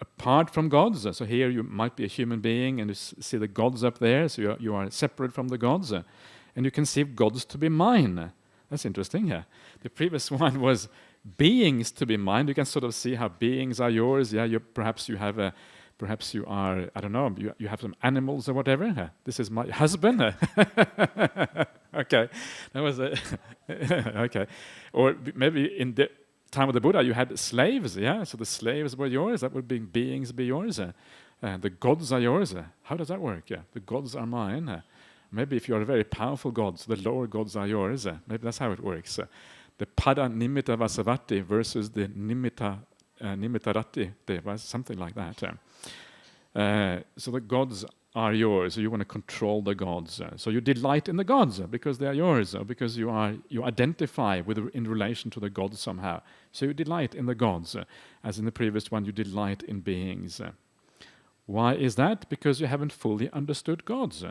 A: apart from gods. So here you might be a human being and you see the gods up there, so you are separate from the gods. And you conceive gods to be mine. That's interesting. Yeah. The previous one was beings to be mine. You can sort of see how beings are yours. Yeah, perhaps you are, I don't know, you have some animals or whatever. This is my husband. Okay, that was okay. Or maybe in the time of the Buddha, you had slaves. Yeah, so the slaves were yours. That would be beings be yours. The gods are yours. How does that work? Yeah, the gods are mine. Maybe if you are a very powerful god, so the lower gods are yours. Maybe that's how it works. The pada nimitta vasavati versus the nimitta rati, something like that. So the gods are yours. So you want to control the gods. So you delight in the gods because they are yours, because you identify in relation to the gods somehow. So you delight in the gods, as in the previous one, you delight in beings. Why is that? Because you haven't fully understood gods.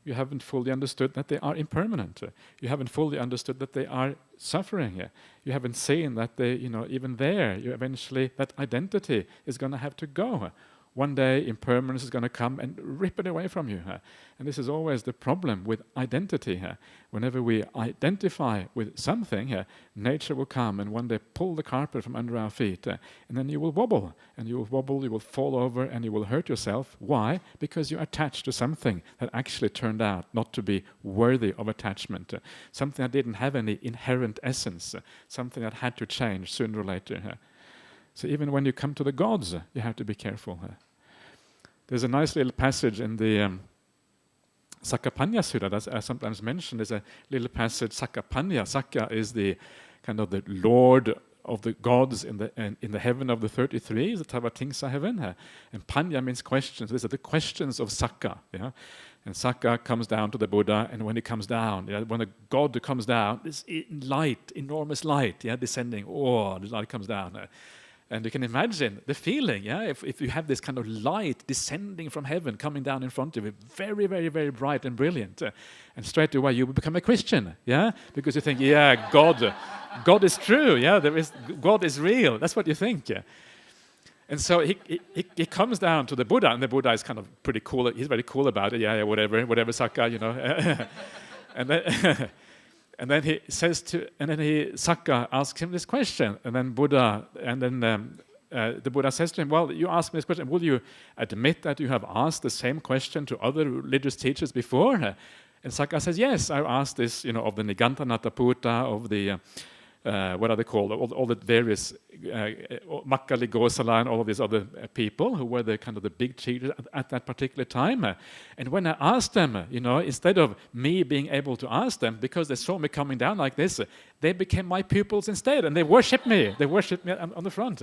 A: You haven't fully understood that they are impermanent. You haven't fully understood that they are suffering. You haven't seen that they, even there, eventually that identity is going to have to go. One day impermanence is going to come and rip it away from you. And this is always the problem with identity. Whenever we identify with something, nature will come and one day pull the carpet from under our feet. And then you will wobble. And you will wobble, you will fall over, and you will hurt yourself. Why? Because you're attached to something that actually turned out not to be worthy of attachment. Something that didn't have any inherent essence. Something that had to change sooner or later. So even when you come to the gods, you have to be careful. There's a nice little passage in the Sakapanya Sutta that I sometimes mention. There's a little passage, Sakapanya. Saka is the kind of the lord of the gods in the heaven of the 33, the Tavatimsa heaven. And Panya means questions. These are the questions of Saka. Yeah? And Saka comes down to the Buddha, and when he comes down, when the god comes down, this light, enormous light, descending. Oh, the light comes down. And you can imagine the feeling, if you have this kind of light descending from heaven, coming down in front of you, very, very, very bright and brilliant. And straight away you will become a Christian, because you think, God is true, God is real. That's what you think, And so he comes down to the Buddha, and the Buddha is kind of pretty cool. He's very cool about it, whatever, Saka, And then... And then Saka asks him this question, and then the Buddha says to him, "Well, you asked me this question. Will you admit that you have asked the same question to other religious teachers before?" And Saka says, "Yes, I asked this, of the Nigantanattaputa, of the what are they called? All the various Makkali Gosala and all of these other people who were the kind of the big teachers at that particular time. And when I asked them, instead of me being able to ask them, because they saw me coming down like this, they became my pupils instead, and they worship me. They worship me on the front."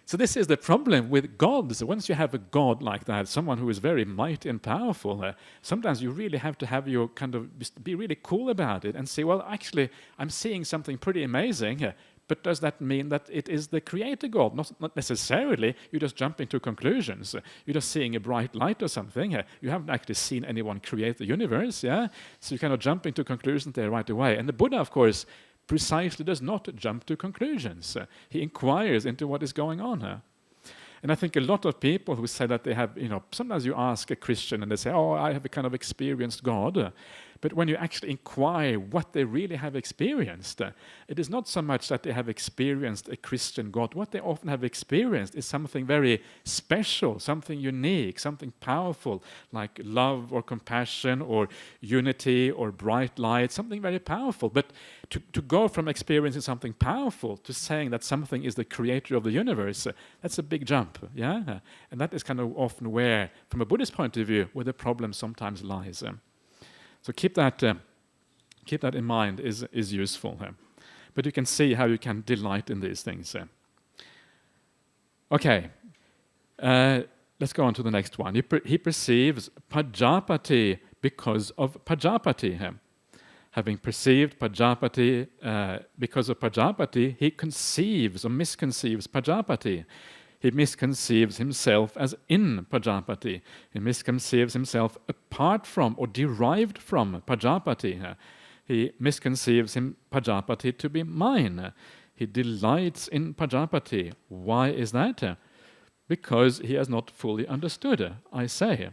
A: So this is the problem with gods. Once you have a god like that, someone who is very mighty and powerful, sometimes you really have to have your kind of be really cool about it and say, well, actually, I'm seeing something pretty amazing, but does that mean that it is the creator god? Not necessarily. You just jump into conclusions. You're just seeing a bright light or something. You haven't actually seen anyone create the universe. So you kind of jump into conclusions there right away. And the Buddha, of course, precisely does not jump to conclusions. He inquires into what is going on. And I think a lot of people who say that they have, sometimes you ask a Christian and they say, "Oh, I have a kind of experienced God." But when you actually inquire what they really have experienced, it is not so much that they have experienced a Christian God. What they often have experienced is something very special, something unique, something powerful, like love or compassion or unity or bright light, something very powerful. But to go from experiencing something powerful to saying that something is the creator of the universe, that's a big jump, And that is kind of often where, from a Buddhist point of view, where the problem sometimes lies. So keep that in mind is useful. But you can see how you can delight in these things. Okay, let's go on to the next one. He perceives Pajapati because of Pajapati. Having perceived Pajapati because of Pajapati, he conceives or misconceives Pajapati. He misconceives himself as in Pajapati. He misconceives himself apart from or derived from Pajapati. He misconceives Pajapati to be mine. He delights in Pajapati. Why is that? because he has not fully understood, I say.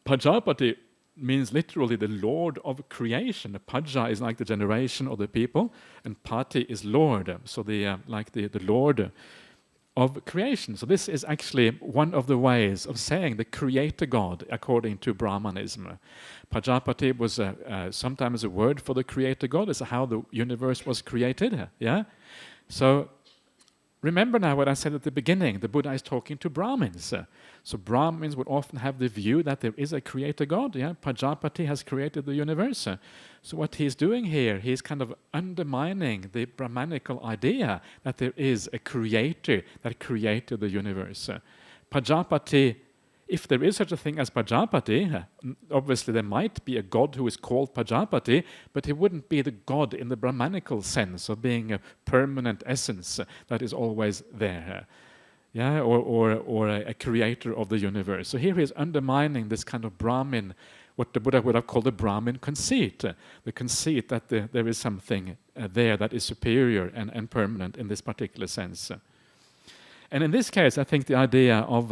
A: Pajapati means literally the Lord of creation. Paja is like the generation of the people, and Pati is Lord, so the Lord of creation. So this is actually one of the ways of saying the creator God, according to Brahmanism. Pajapati was sometimes a word for the creator God. It's how the universe was created. Yeah. So remember now what I said at the beginning. The Buddha is talking to Brahmins. So Brahmins would often have the view that there is a creator God. Yeah, Pajapati has created the universe. So what he's doing here, he's kind of undermining the Brahmanical idea that there is a creator that created the universe. Pajapati, if there is such a thing as Pajapati, obviously there might be a god who is called Pajapati, but he wouldn't be the god in the Brahmanical sense of being a permanent essence that is always there. Yeah, or a creator of the universe. So here he is undermining this kind of Brahmin, what the Buddha would have called the Brahmin conceit, the conceit that there is something there that is superior and permanent in this particular sense. And in this case, I think the idea of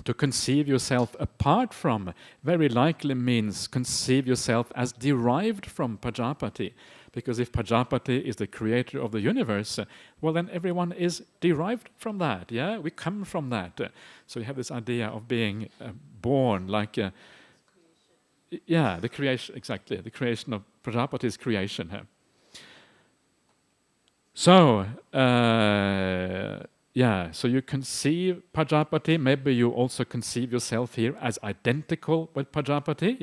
A: to conceive yourself apart from very likely means conceive yourself as derived from Pajapati. Because if Pajapati is the creator of the universe, well, then everyone is derived from that. Yeah, we come from that. So you have this idea of being born, like, the creation, exactly, the creation of Pajapati's creation. So, so you conceive Pajapati, maybe you also conceive yourself here as identical with Pajapati,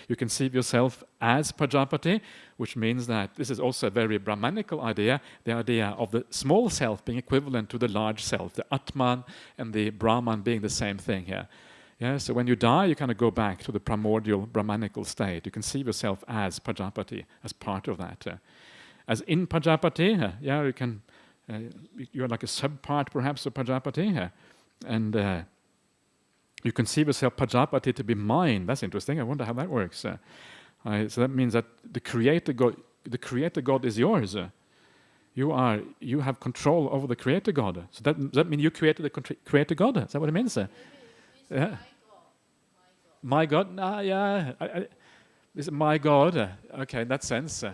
A: You conceive yourself as Pajapati, which means that this is also a very Brahmanical idea, the idea of the small self being equivalent to the large self, the Atman and the Brahman being the same thing here. Yeah, so when you die, you kind of go back to the primordial Brahmanical state. You conceive yourself as Pajapati, as part of that. As in Pajapati, you can... you're like a subpart, perhaps, of Pajapati, and you conceive yourself Pajapati to be mine. That's interesting. I wonder how that works. So that means that the Creator God is yours. You have control over the Creator God. So does that mean you created the Creator God? Is that what it means? Yeah. My God. This is my God. Okay, in that sense.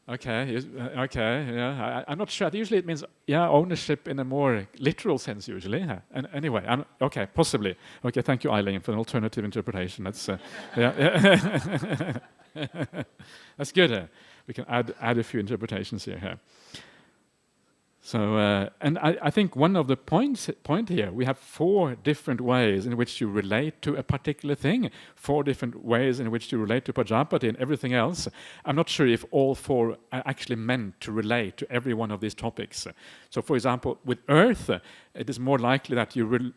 A: Okay, I'm not sure. Usually it means, ownership in a more literal sense, usually. And anyway, okay, possibly. Okay, thank you, Eileen, for an alternative interpretation. That's, that's good. We can add a few interpretations here. So, and I think one of the point here, we have 4 different ways in which you relate to a particular thing, 4 different ways in which you relate to Pajapati and everything else. I'm not sure if all 4 are actually meant to relate to every one of these topics. So, for example, with Earth, it is more likely that you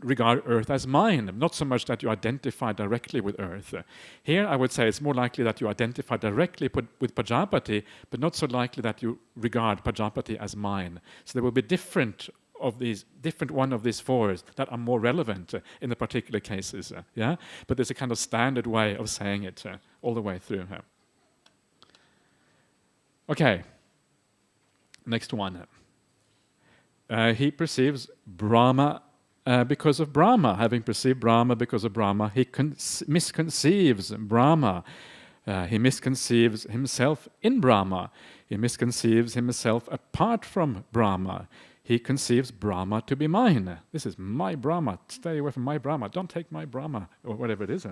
A: regard Earth as mine, not so much that you identify directly with Earth. Here, I would say it's more likely that you identify directly with Pajapati, but not so likely that you regard Pajapati as mine. So there will be different one of these 4 that are more relevant in the particular cases. But there's a kind of standard way of saying it all the way through. Okay. Next one. He perceives Brahma because of Brahma. Having perceived Brahma because of Brahma, he misconceives Brahma. He misconceives himself in Brahma. He misconceives himself apart from Brahma. He conceives Brahma to be mine. This is my Brahma. Stay away from my Brahma. Don't take my Brahma, or whatever it is.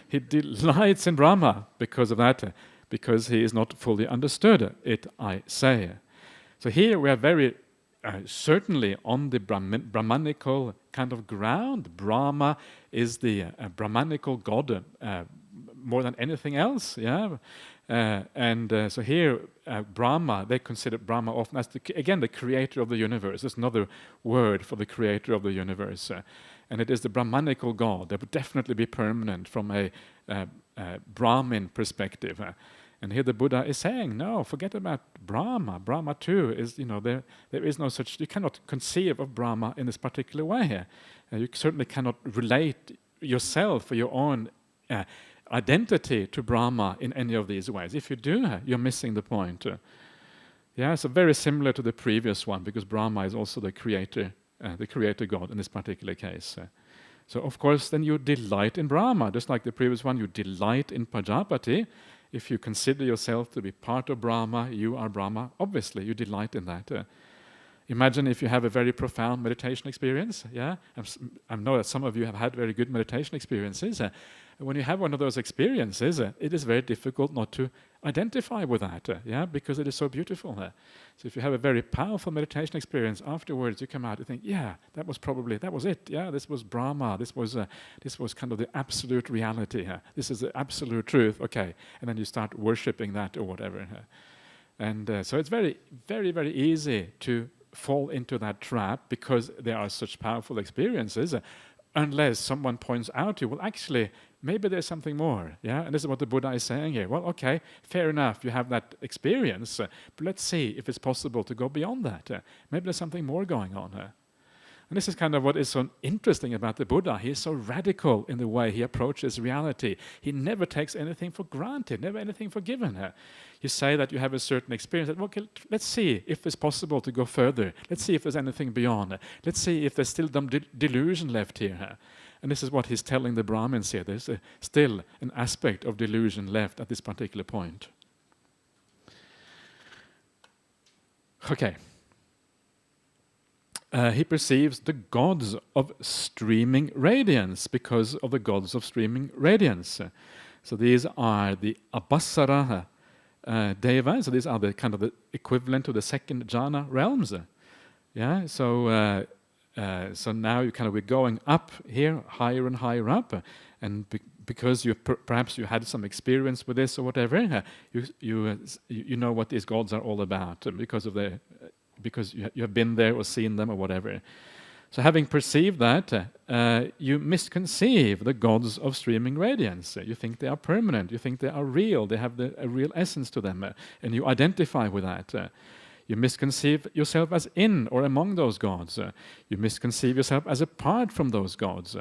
A: He delights in Brahma because of that, because he is not fully understood, it I say. So here we are very certainly on the Brahmanical kind of ground. Brahma is the Brahmanical God more than anything else. So here Brahma, they consider Brahma often as the creator of the universe. There's another word for the creator of the universe, and it is the Brahmanical God. That would definitely be permanent from a Brahmin perspective. And here the Buddha is saying, no, forget about Brahma. Brahma too is, there is no such, you cannot conceive of Brahma in this particular way. You certainly cannot relate yourself or your own identity to Brahma in any of these ways. If you do, you're missing the point. Yeah, so very similar to the previous one, because Brahma is also the creator God in this particular case. So of course then you delight in Brahma, just like the previous one, you delight in Prajapati. If you consider yourself to be part of Brahma, you are Brahma, obviously you delight in that. Imagine if you have a very profound meditation experience. Yeah, I know that some of you have had very good meditation experiences. When you have one of those experiences, it is very difficult not to identify with that. Yeah, because it is so beautiful. So if you have a very powerful meditation experience, afterwards you come out and think, yeah, that was it. Yeah, this was Brahma. This was kind of the absolute reality. This is the absolute truth. Okay, and then you start worshipping that or whatever. And so it's very, very, very easy to fall into that trap because there are such powerful experiences, unless someone points out to you, well, actually, maybe there's something more. Yeah, and this is what the Buddha is saying here. Well, okay, fair enough, you have that experience, but let's see if it's possible to go beyond that. Maybe there's something more going on. And this is kind of what is so interesting about the Buddha. He is so radical in the way he approaches reality. He never takes anything for granted, never anything for given. You say that you have a certain experience, that, okay, let's see if it's possible to go further. Let's see if there's anything beyond. Let's see if there's still some delusion left here. And this is what he's telling the Brahmins here. There's still an aspect of delusion left at this particular point. Okay. He perceives the gods of streaming radiance because of the gods of streaming radiance. So these are the Abhasara devas. So these are the kind of the equivalent to the second jhana realms. Yeah. So now we're going up here, higher and higher up, and because you perhaps you had some experience with this or whatever, you know what these gods are all about because you have been there or seen them or whatever. So having perceived that, you misconceive the gods of streaming radiance. You think they are permanent, you think they are real, they have a real essence to them, and you identify with that. You misconceive yourself as in or among those gods. You misconceive yourself as apart from those gods.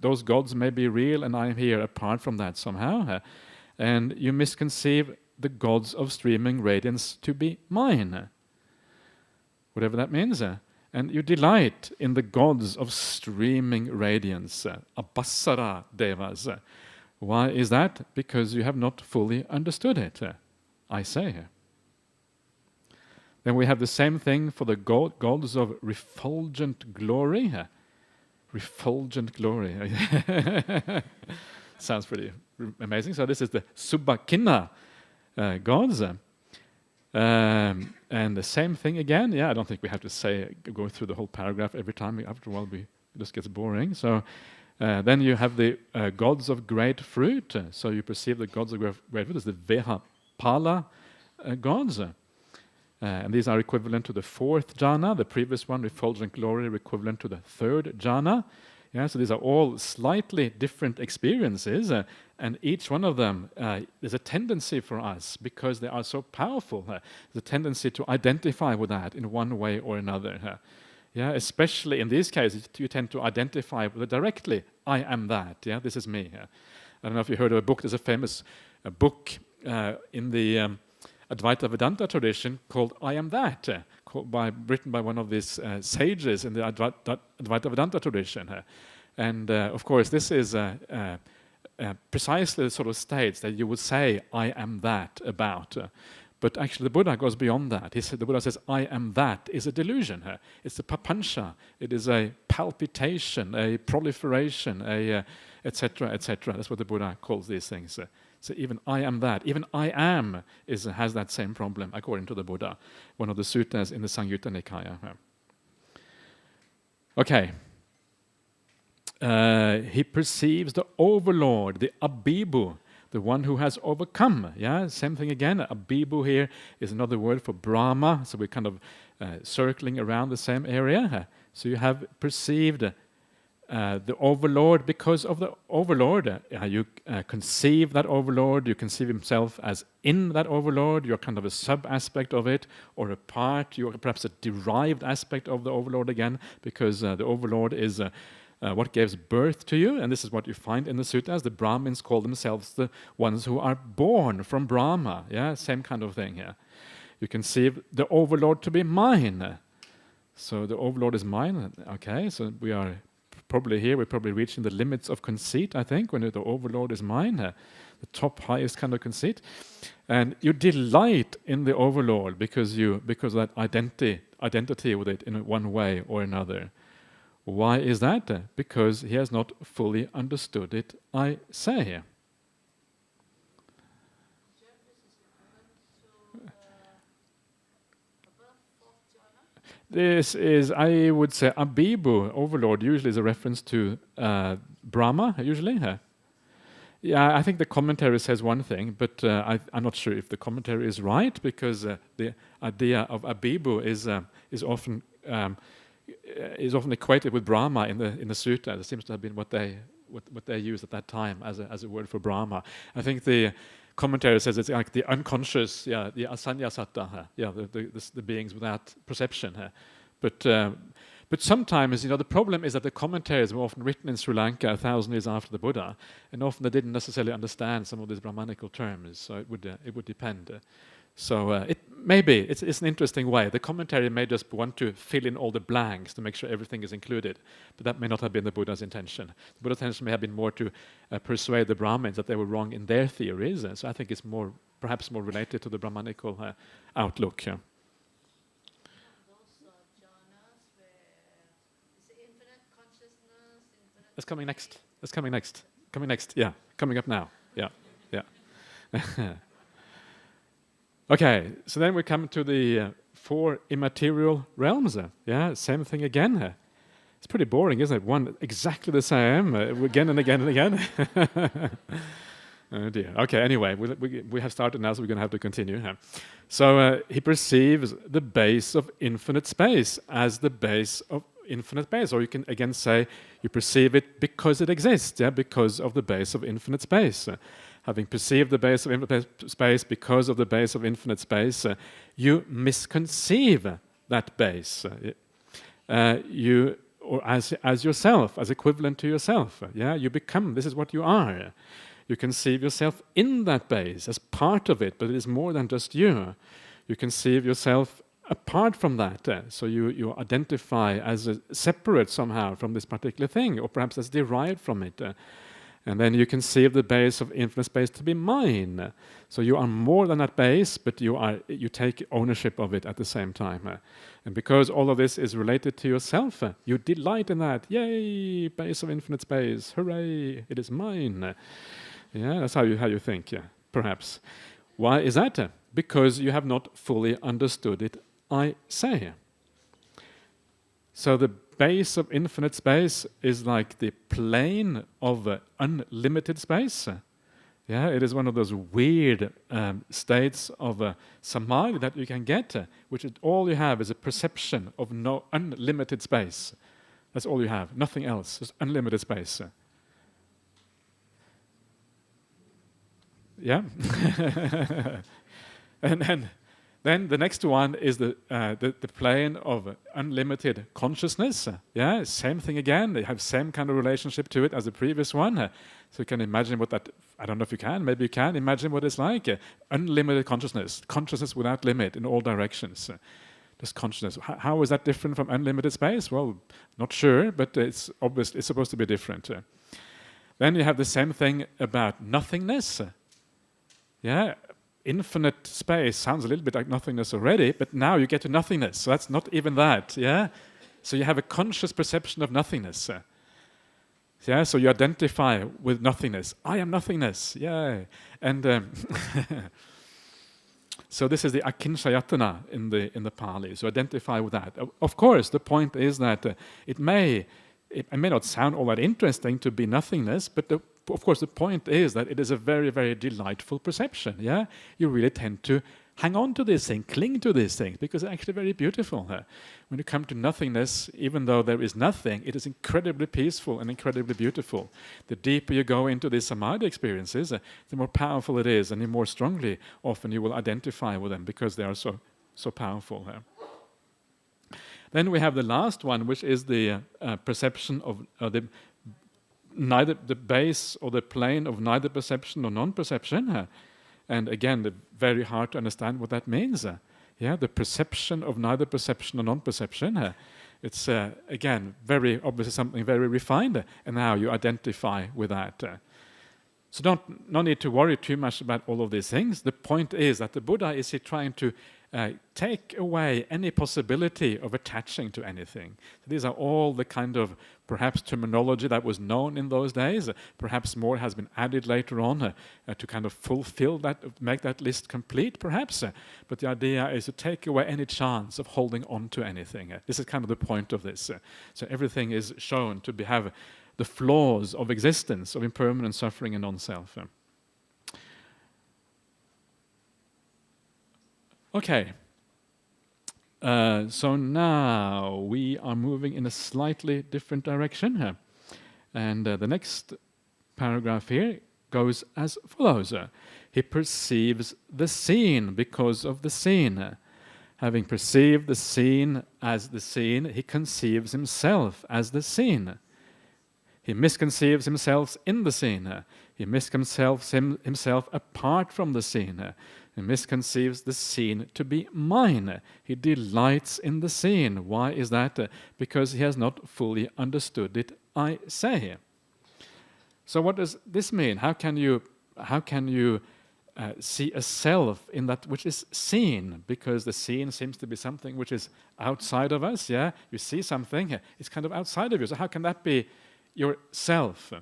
A: Those gods may be real and I am here apart from that somehow. And you misconceive the gods of streaming radiance to be mine. Whatever that means. And you delight in the gods of streaming radiance, Abhasara devas. Why is that? Because you have not fully understood it, I say. Then we have the same thing for the gods of refulgent glory. Refulgent glory. Sounds pretty amazing. So this is the Subhakina gods. And the same thing again. Yeah, I don't think we have to go through the whole paragraph every time. After a while, it just gets boring. So then you have the gods of great fruit. So you perceive the gods of great fruit as the Vehapala gods. And these are equivalent to the fourth jhana. The previous one, refulgent glory, equivalent to the third jhana. Yeah, so these are all slightly different experiences, and each one of them there's a tendency for us, because they are so powerful, there's a tendency to identify with that in one way or another. Yeah, especially in these cases, you tend to identify with it directly. I am that. Yeah, this is me. I don't know if you heard of a book. There's a famous book in the Advaita Vedanta tradition called I Am That, written by one of these sages in the Advaita Vedanta tradition. And of course, this is precisely the sort of states that you would say, I am that about. But actually the Buddha goes beyond that. The Buddha says, I am that is a delusion. It's a papancha. It is a palpitation, a proliferation, etc., etc. That's what the Buddha calls these things. So even I am that, even I am has that same problem, according to the Buddha, one of the suttas in the Samyutta Nikaya. Okay. He perceives the Overlord, the Abhibu, the one who has overcome. Yeah, same thing again. Abhibu here is another word for Brahma, so we're kind of circling around the same area. So you have perceived the Overlord because of the Overlord. You conceive that Overlord, you conceive himself as in that Overlord, you're kind of a sub-aspect of it, or a part, you're perhaps a derived aspect of the Overlord again, because the Overlord is what gives birth to you, and this is what you find in the suttas. The Brahmins call themselves the ones who are born from Brahma. Yeah, same kind of thing here. You conceive the Overlord to be mine. So the Overlord is mine. Okay, so we are probably here, we're probably reaching the limits of conceit, I think, when the Overlord is mine, the top highest kind of conceit. And you delight in the Overlord because of that identity with it in one way or another. Why is that? Because he has not fully understood it, I say. This is, I would say, Abibu, Overlord, usually is a reference to Brahma, usually. Yeah, I think the commentary says one thing, but I'm not sure if the commentary is right, because the idea of Abibu is often equated with Brahma in the Sutta. It seems to have been what they used at that time as a word for Brahma. I think the commentary says it's like the unconscious, the asanya-satta, the beings without perception. But sometimes, the problem is that the commentaries were often written in Sri Lanka 1,000 years after the Buddha, and often they didn't necessarily understand some of these Brahmanical terms, so it would depend. So it's an interesting way. The commentary may just want to fill in all the blanks to make sure everything is included, but that may not have been the Buddha's intention. The Buddha's intention may have been more to persuade the Brahmins that they were wrong in their theories, so I think it's perhaps more related to the Brahmanical outlook. Yeah. That's coming next. Yeah, coming up now. Yeah. Okay, so then we come to the 4 immaterial realms. Yeah, same thing again. It's pretty boring, isn't it? One exactly the same, again and again and again. Oh dear. Okay, anyway, we have started now, so we're going to have to continue. So he perceives the base of infinite space as the base of infinite base, or you can again say you perceive it because it exists, because of the base of infinite space. Having perceived the base of infinite space because of the base of infinite space, you misconceive that base. Or as yourself, as equivalent to yourself. You become, this is what you are. You conceive yourself in that base, as part of it, but it is more than just you. You conceive yourself apart from that, so you identify as separate somehow from this particular thing, or perhaps as derived from it. And then you conceive the base of infinite space to be mine. So you are more than that base, but you take ownership of it at the same time. And because all of this is related to yourself, you delight in that. Yay, base of infinite space, hooray, it is mine. Yeah, that's how you think, perhaps. Why is that? Because you have not fully understood it, I say. So the base of infinite space is like the plane of unlimited space. It is one of those weird states of samadhi that you can get, which is all you have is a perception of no unlimited space. That's all you have, nothing else, just unlimited space. Yeah? and then the next one is the plane of unlimited consciousness. Same thing again. They have same kind of relationship to it as the previous one. So you can imagine what that. I don't know if you can. Maybe you can imagine what it's like. Unlimited consciousness without limit in all directions. Just consciousness. How is that different from unlimited space? Well, not sure, but it's obvious. It's supposed to be different. Then you have the same thing about nothingness. Infinite space sounds a little bit like nothingness already, but now you get to nothingness, so that's not even that, So you have a conscious perception of nothingness. So you identify with nothingness. I am nothingness, And so this is the akinchayatana in the Pali, so identify with that. Of course, the point is that it may not sound all that interesting to be nothingness, but of course, the point is that it is a very, very delightful perception. You really tend to hang on to this thing, cling to these things, because they're actually very beautiful. When you come to nothingness, even though there is nothing, it is incredibly peaceful and incredibly beautiful. The deeper you go into these samadhi experiences, the more powerful it is, and the more strongly often you will identify with them because they are so powerful. Then we have the last one, which is the perception of neither the base or the plane of neither perception or non-perception. And again, very hard to understand what that means. Yeah, the perception of neither perception or non-perception. It's again very obviously something very refined, and now you identify with that. So no need to worry too much about all of these things. The point is that the Buddha is trying to take away any possibility of attaching to anything. So these are all the kind of perhaps terminology that was known in those days. Perhaps more has been added later on to kind of fulfill that, make that list complete perhaps. But the idea is to take away any chance of holding on to anything. This is kind of the point of this. So everything is shown to have the flaws of existence, of impermanent suffering and non-self. Okay, so now we are moving in a slightly different direction here. And the next paragraph here goes as follows. He perceives the seen because of the seen. Having perceived the seen as the seen, he conceives himself as the seen. He misconceives himself in the seen. He misconceives himself apart from the seen. He misconceives the seen to be mine. He delights in the seen. Why is that? Because he has not fully understood it, I say. So what does this mean? How can you see a self in that which is seen? Because the seen seems to be something which is outside of us. Yeah, you see something, it's kind of outside of you. So how can that be yourself?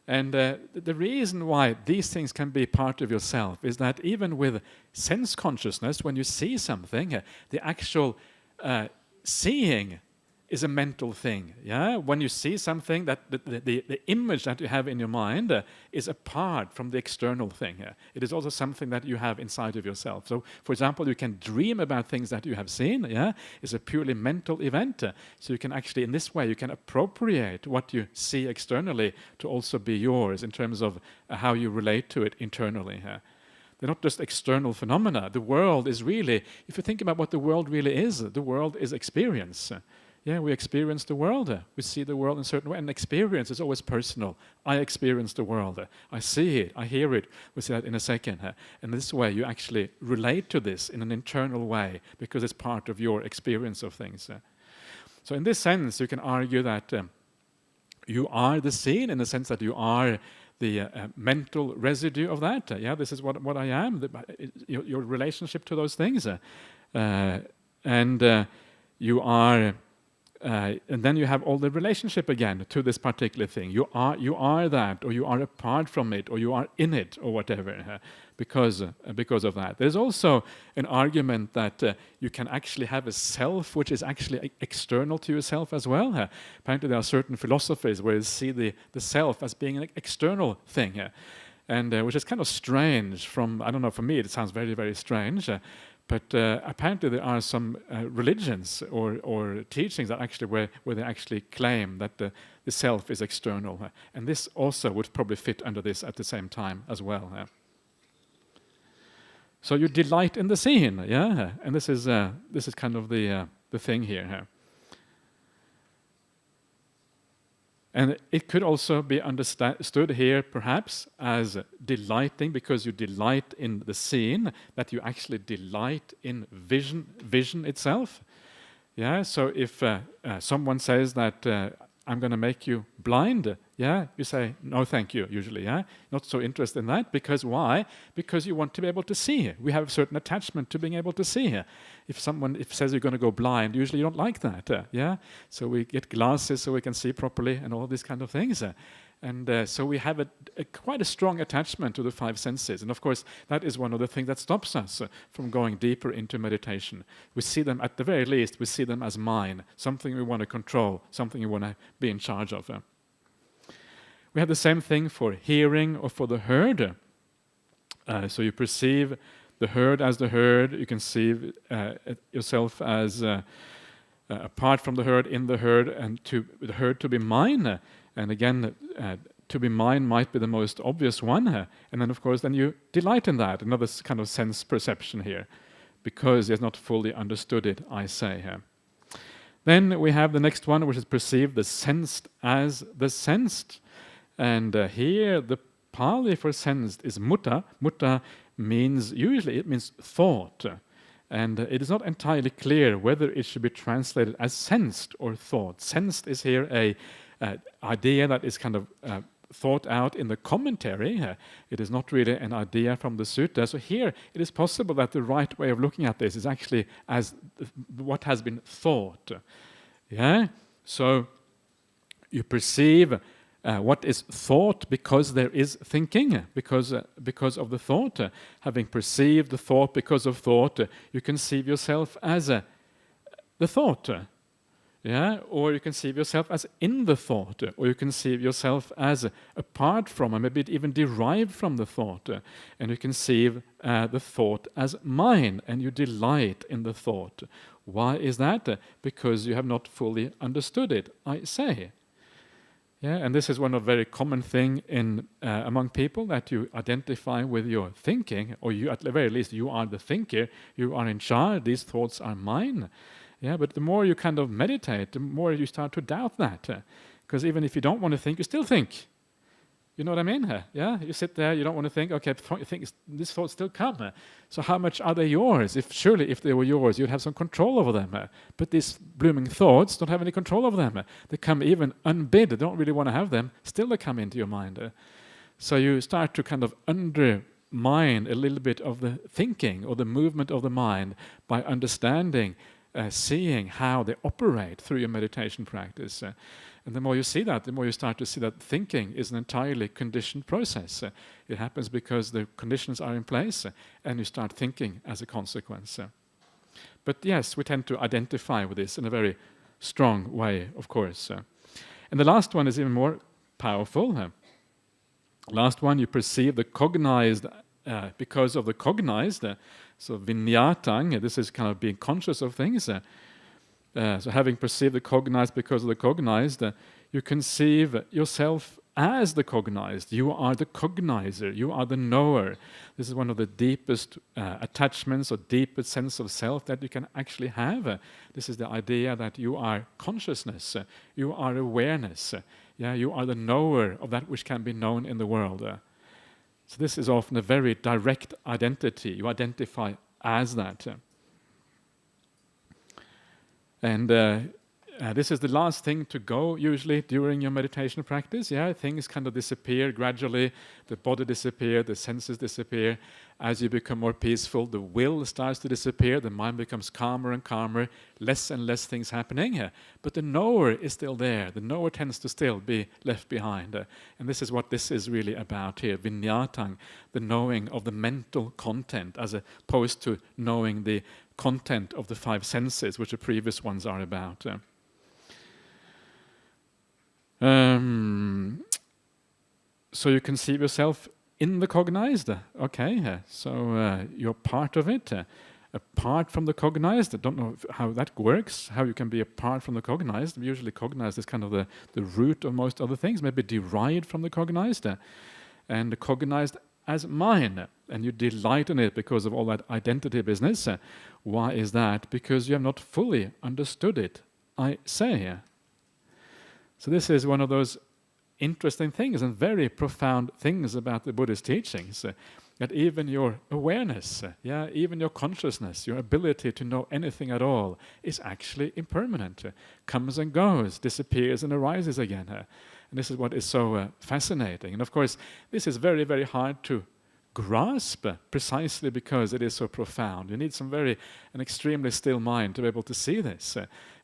A: And the reason why these things can be part of yourself is that even with sense consciousness, when you see something, the actual seeing is a mental thing. Yeah, when you see something, that the image that you have in your mind is apart from the external thing. It is also something that you have inside of yourself. So, for example, you can dream about things that you have seen. Yeah, it's a purely mental event. So you can actually, in this way, you can appropriate what you see externally to also be yours in terms of how you relate to it internally. They're not just external phenomena. The world is really, if you think about what the world really is, the world is experience. Yeah, we experience the world. We see the world in a certain way. And experience is always personal. I experience the world. I see it. I hear it. We'll see that in a second. And this way, you actually relate to this in an internal way because it's part of your experience of things. So in this sense, you can argue that you are the seen in the sense that you are the mental residue of that. Yeah, this is what I am. Your relationship to those things. And you are... and then you have all the relationship again to this particular thing. You are that, or you are apart from it, or you are in it, or whatever, because of that. There's also an argument that you can actually have a self which is actually external to yourself as well. Apparently there are certain philosophies where you see the self as being an external thing, and which is kind of strange from, I don't know, for me it sounds very, very strange. But apparently there are some religions or teachings that actually where they actually claim that the self is external, and this also would probably fit under this at the same time as well. So you delight in the seen, yeah, and this is kind of the thing here. And it could also be understood here perhaps as delighting, because you delight in the seen, that you actually delight in vision itself. Yeah, so if someone says that I'm going to make you blind, yeah, you say, no thank you, usually, yeah? Not so interested in that, because why? Because you want to be able to see. We have a certain attachment to being able to see. If someone says you're going to go blind, usually you don't like that, yeah? So we get glasses so we can see properly and all these kind of things. And so we have quite a strong attachment to the five senses. And of course, that is one of the things that stops us from going deeper into meditation. We see them, at the very least, we see them as mine, something we want to control, something we want to be in charge of. We have the same thing for hearing or for the heard. So you perceive the heard as the heard, you can see yourself as apart from the heard, in the heard, and to the heard to be mine. And again, to be mine might be the most obvious one. And then, of course, then you delight in that, another kind of sense perception here, because he has not fully understood it, I say here. Then we have the next one, which is perceived the sensed as the sensed. And here the Pali for sensed is mutta. Mutta means, usually it means thought. And it is not entirely clear whether it should be translated as sensed or thought. Sensed is here a idea that is kind of thought out in the commentary. It is not really an idea from the sutta. So here it is possible that the right way of looking at this is actually as what has been thought. Yeah? So you perceive what is thought because there is thinking, because of the thought. Having perceived the thought because of thought, you conceive yourself as the thought. Yeah? Or you conceive yourself as in the thought, or you conceive yourself as apart from, or maybe even derived from the thought. And you conceive the thought as mine, and you delight in the thought. Why is that? Because you have not fully understood it, I say. Yeah, and this is one of very common thing in among people, that you identify with your thinking, or you, at the very least, you are the thinker, you are in charge, these thoughts are mine. Yeah, but the more you kind of meditate, the more you start to doubt that. Because even if you don't want to think, you still think. You know what I mean? Yeah, you sit there, you don't want to think, okay, these thoughts still come. So how much are they yours? Surely if they were yours, you'd have some control over them. But these blooming thoughts don't have any control over them. They come even unbid, they don't really want to have them, still they come into your mind. So you start to kind of undermine a little bit of the thinking or the movement of the mind by understanding, seeing how they operate through your meditation practice. And the more you see that, the more you start to see that thinking is an entirely conditioned process. It happens because the conditions are in place, and you start thinking as a consequence. But yes, we tend to identify with this in a very strong way, of course. And the last one is even more powerful. Last one, you perceive the cognized because of the cognized. So vinyatang, this is kind of being conscious of things. So having perceived the cognized because of the cognized, you conceive yourself as the cognized. You are the cognizer, you are the knower. This is one of the deepest attachments or deepest sense of self that you can actually have. This is the idea that you are consciousness, you are awareness. Yeah, you are the knower of that which can be known in the world. So this is often a very direct identity. You identify as that. And this is the last thing to go usually during your meditation practice. Yeah, things kind of disappear gradually. The body disappears, the senses disappear. As you become more peaceful, the will starts to disappear. The mind becomes calmer and calmer. Less and less things happening. But the knower is still there. The knower tends to still be left behind. And this is what this is really about here. Vinyatang, the knowing of the mental content, as opposed to knowing the content of the five senses, which the previous ones are about. So you conceive yourself in the cognized. Okay, so you're part of it. Apart from the cognized, I don't know how that works, how you can be apart from the cognized. Usually cognized is kind of the root of most other things, maybe derived from the cognized. And the cognized as mine, and you delight in it because of all that identity business. Why is that? Because you have not fully understood it, I say. So this is one of those interesting things and very profound things about the Buddhist teachings, that even your awareness, even your consciousness, your ability to know anything at all is actually impermanent, comes and goes, disappears and arises again. And this is what is so fascinating. And of course, this is very, very hard to grasp, precisely because it is so profound. You need an extremely still mind to be able to see this,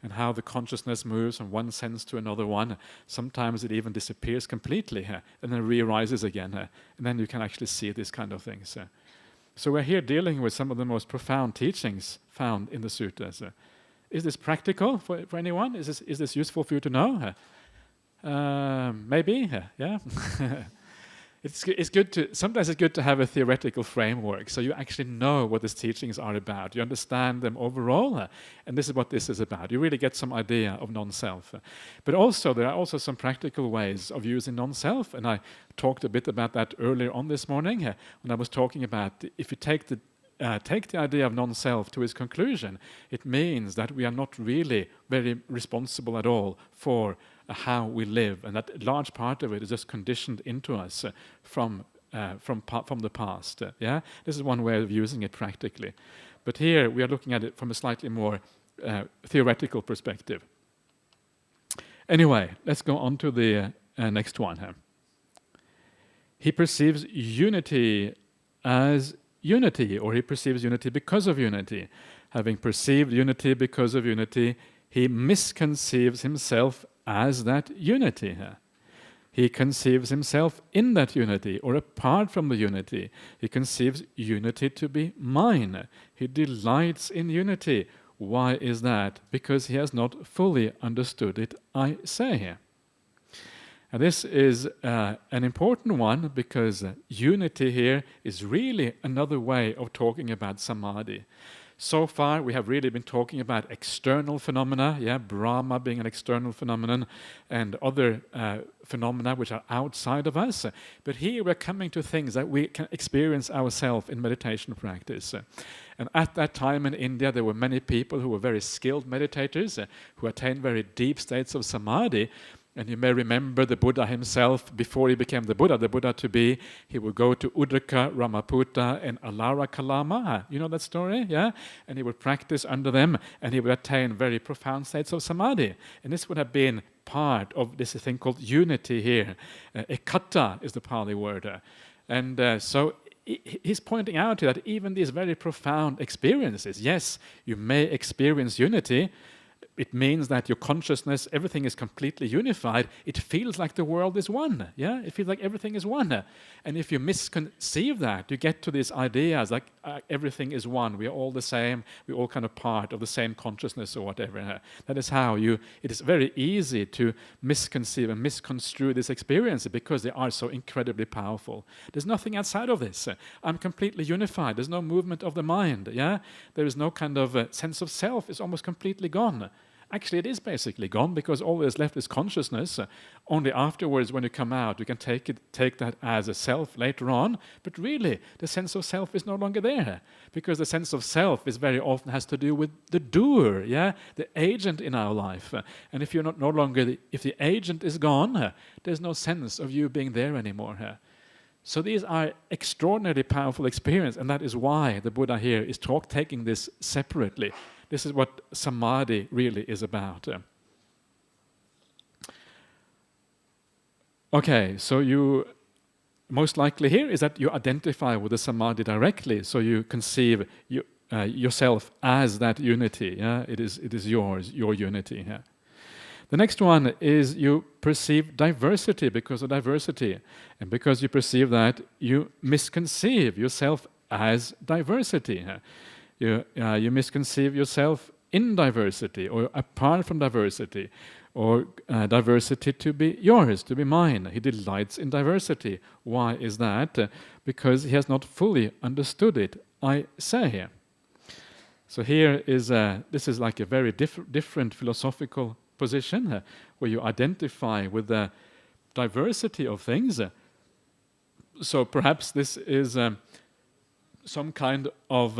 A: and how the consciousness moves from one sense to another one. Sometimes it even disappears completely, and then re-arises again, and then you can actually see these kind of things. So we're here dealing with some of the most profound teachings found in the suttas. Is this practical for anyone? Is this useful for you to know? Maybe, yeah. It's good to, sometimes it's good to have a theoretical framework, so you actually know what these teachings are about. You understand them overall, and this is what this is about. You really get some idea of non-self. But also, there are also some practical ways of using non-self, and I talked a bit about that earlier on this morning, when I was talking about if you take the idea of non-self to its conclusion, it means that we are not really very responsible at all for how we live, and that a large part of it is just conditioned into us from the past. This is one way of using it practically. But here we are looking at it from a slightly more theoretical perspective. Anyway, let's go on to the next one here. He perceives unity as unity, or he perceives unity because of unity. Having perceived unity because of unity, he misconceives himself as that unity. He conceives himself in that unity, or apart from the unity. He conceives unity to be mine. He delights in unity. Why is that? Because he has not fully understood it, I say. And this is an important one, because unity here is really another way of talking about samadhi. So far, we have really been talking about external phenomena, Brahma being an external phenomenon, and other phenomena which are outside of us. But here we're coming to things that we can experience ourselves in meditation practice. And at that time in India, there were many people who were very skilled meditators, who attained very deep states of samadhi. And you may remember the Buddha himself, before he became the Buddha to be, he would go to Uddaka, Ramaputta, and Alara Kalama. You know that story? Yeah? And he would practice under them, and he would attain very profound states of samadhi. And this would have been part of this thing called unity here. Ekata is the Pali word. And so he's pointing out that even these very profound experiences, yes, you may experience unity. It means that your consciousness, everything is completely unified. It feels like the world is one. Yeah, it feels like everything is one. And if you misconceive that, you get to these ideas like everything is one. We are all the same. We're all kind of part of the same consciousness or whatever. That is how it is very easy to misconceive and misconstrue this experience, because they are so incredibly powerful. There's nothing outside of this. I'm completely unified. There's no movement of the mind. Yeah, there is no kind of sense of self. It's almost completely gone. Actually, it is basically gone, because all that is left is consciousness. Only afterwards, when you come out, you can take that as a self later on. But really, the sense of self is no longer there, because the sense of self is very often has to do with the doer, the agent in our life. And if you're no longer, if the agent is gone, there's no sense of you being there anymore. So these are extraordinarily powerful experiences, and that is why the Buddha here is taking this separately. This is what samadhi really is about. Okay, so you most likely here is that you identify with the samadhi directly, so you conceive yourself as that unity. It is yours, your unity. The next one is you perceive diversity because of diversity, and because you perceive that, you misconceive yourself as diversity. You misconceive yourself in diversity, or apart from diversity, or diversity to be yours, to be mine. He delights in diversity. Why is that? Because he has not fully understood it, I say. So here is this is like a very different philosophical position, where you identify with the diversity of things. So perhaps this is some kind of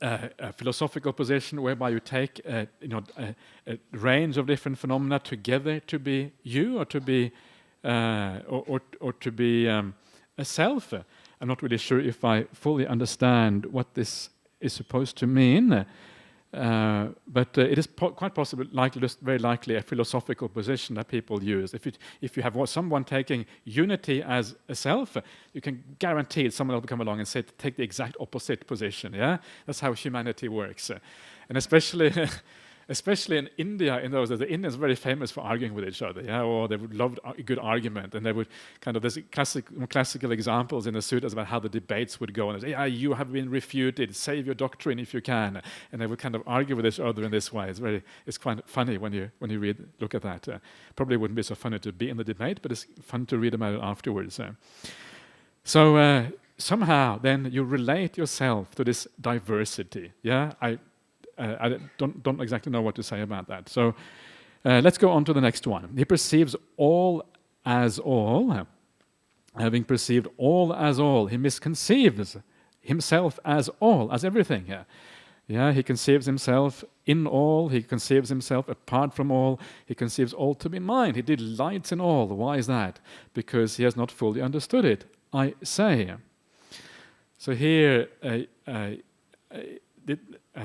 A: a philosophical position whereby you take a range of different phenomena together to be you, or to be or to be a self. I'm not really sure if I fully understand what this is supposed to mean, but it is quite possible, very likely, a philosophical position that people use. If you have someone taking unity as a self, you can guarantee someone will come along and take the exact opposite position. Yeah, that's how humanity works, and especially in India in those days, the Indians were very famous for arguing with each other. Yeah, or they would love a good argument, and they would there's classical examples in the suttas about how the debates would go. And they say, you have been refuted. Save your doctrine if you can. And they would kind of argue with each other in this way. It's quite funny when you look at that. Probably wouldn't be so funny to be in the debate, but it's fun to read about it afterwards. So somehow then you relate yourself to this diversity. Yeah, I don't exactly know what to say about that. So let's go on to the next one. He perceives all as all. Having perceived all as all, he misconceives himself as all, as everything. Yeah, he conceives himself in all, he conceives himself apart from all, he conceives all to be mine. He delights in all. Why is that? Because he has not fully understood it, I say. So here,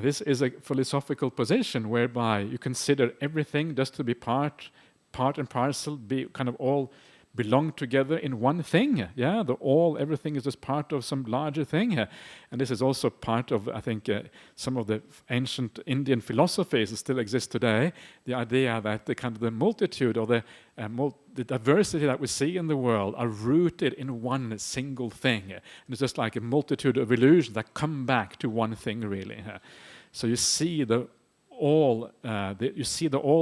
A: this is a philosophical position whereby you consider everything just to be part and parcel, be kind of all belong together in one thing. Yeah, everything is just part of some larger thing. And this is also part of, I think, some of the ancient Indian philosophies that still exist today. The idea that the multitude or the diversity that we see in the world are rooted in one single thing. And it's just like a multitude of illusions that come back to one thing, really. So you see the all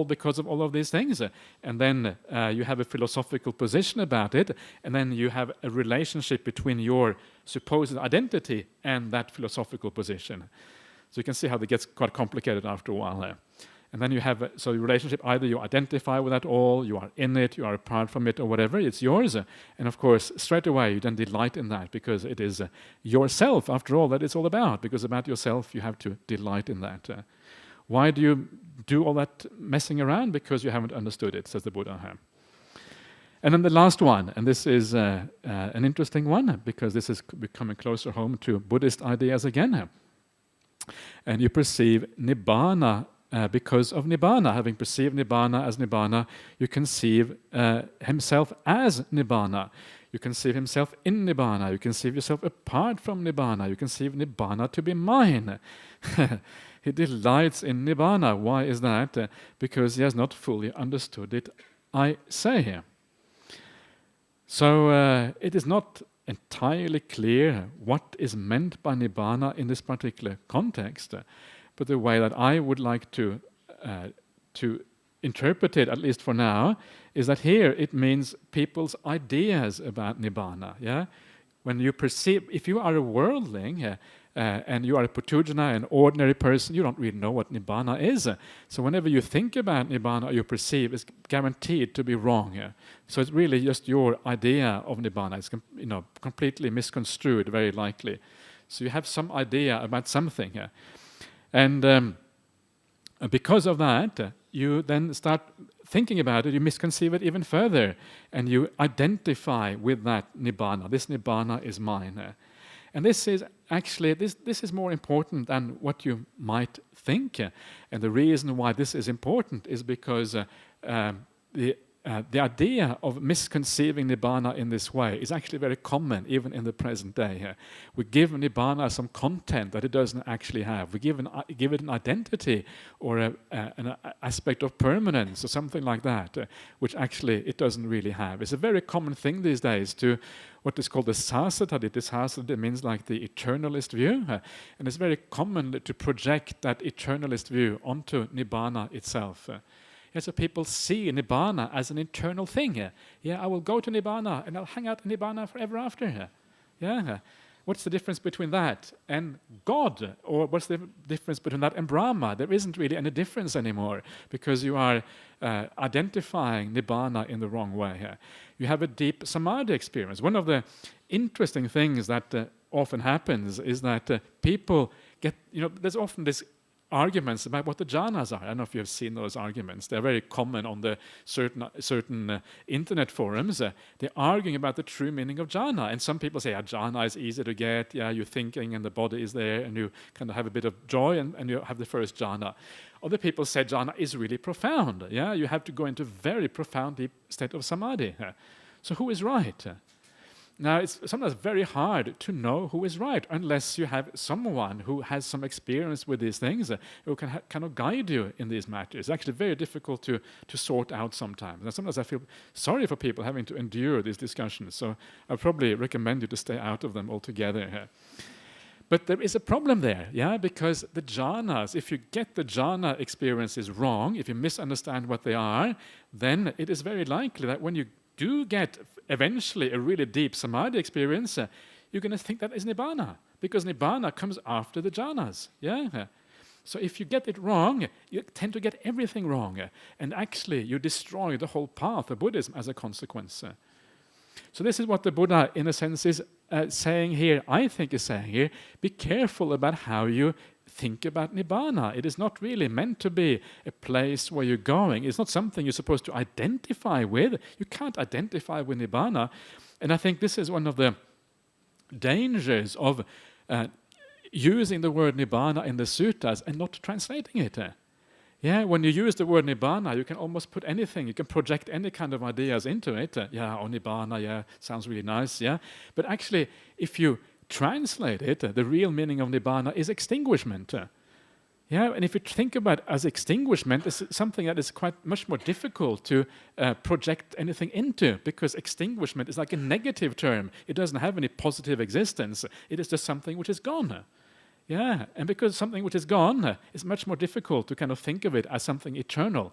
A: because of all of these things, and then you have a philosophical position about it, and then you have a relationship between your supposed identity and that philosophical position. So you can see how it gets quite complicated after a while. And then you have your relationship, either you identify with that all, you are in it, you are apart from it, or whatever, it's yours. And of course, straight away you then delight in that, because it is yourself, after all, that it's all about. Because about yourself, you have to delight in that. Why do you do all that messing around? Because you haven't understood it, says the Buddha. And then the last one, and this is an interesting one, because this is becoming closer home to Buddhist ideas again. And you perceive Nibbana because of Nibbana. Having perceived Nibbana as Nibbana, you conceive himself as Nibbana. You conceive himself in Nibbana. You conceive yourself apart from Nibbana. You conceive Nibbana to be mine. He delights in Nibbana. Why is that? Because he has not fully understood it, I say. So it is not entirely clear what is meant by Nibbana in this particular context, but the way that I would like to interpret it, at least for now, is that here it means people's ideas about Nibbana. Yeah, when you perceive, if you are a worldling, and you are a putujana, an ordinary person, you don't really know what Nibbana is. So whenever you think about Nibbana or you perceive, it's guaranteed to be wrong. So it's really just your idea of Nibbana. It's completely misconstrued, very likely. So you have some idea about something. And because of that, you then start thinking about it, you misconceive it even further, and you identify with that Nibbana. This Nibbana is mine. And this is actually, this is more important than what you might think. And the reason why this is important is because the idea of misconceiving Nibbana in this way is actually very common, even in the present day. We give Nibbana some content that it doesn't actually have. We give it an identity or an aspect of permanence or something like that, which actually it doesn't really have. It's a very common thing these days to what is called the sasatadi. This sasatadi means like the eternalist view, and it's very common to project that eternalist view onto Nibbana itself. So people see Nibbana as an eternal thing. I will go to Nibbana and I'll hang out in Nibbana forever after. What's the difference between that and God? Or what's the difference between that and Brahma? There isn't really any difference anymore, because you are identifying Nibbana in the wrong way. You have a deep samadhi experience. One of the interesting things that often happens is that people get, there's often this arguments about what the jhanas are. I don't know if you have seen those arguments. They're very common on the certain internet forums. They're arguing about the true meaning of jhana. And some people say, jhana is easy to get. You're thinking and the body is there and you kind of have a bit of joy and you have the first jhana. Other people say jhana is really profound. You have to go into a very profound, deep state of samadhi. So who is right? Now, it's sometimes very hard to know who is right unless you have someone who has some experience with these things, who can kind of guide you in these matters. It's actually very difficult to sort out sometimes. And sometimes I feel sorry for people having to endure these discussions, so I probably recommend you to stay out of them altogether. But there is a problem there, because the jhanas, if you get the jhana experiences wrong, if you misunderstand what they are, then it is very likely that when you do get eventually a really deep samadhi experience, you're going to think that is Nibbana, because Nibbana comes after the jhanas. So if you get it wrong, you tend to get everything wrong, and actually you destroy the whole path of Buddhism as a consequence. So this is what the Buddha, in a sense, is saying here, I think is saying here, be careful about how you think about Nibbana. It is not really meant to be a place where you're going. It's not something you're supposed to identify with. You can't identify with Nibbana. And I think this is one of the dangers of using the word Nibbana in the suttas and not translating it. Yeah, when you use the word Nibbana, you can almost put anything, you can project any kind of ideas into it. Yeah, oh, Nibbana, yeah, sounds really nice, yeah. But actually, if you translate it, the real meaning of Nibbana is extinguishment. Yeah, and if you think about it as extinguishment, it's something that is quite much more difficult to project anything into, because extinguishment is like a negative term. It doesn't have any positive existence. It is just something which is gone. Yeah, and because something which is gone, it's much more difficult to kind of think of it as something eternal.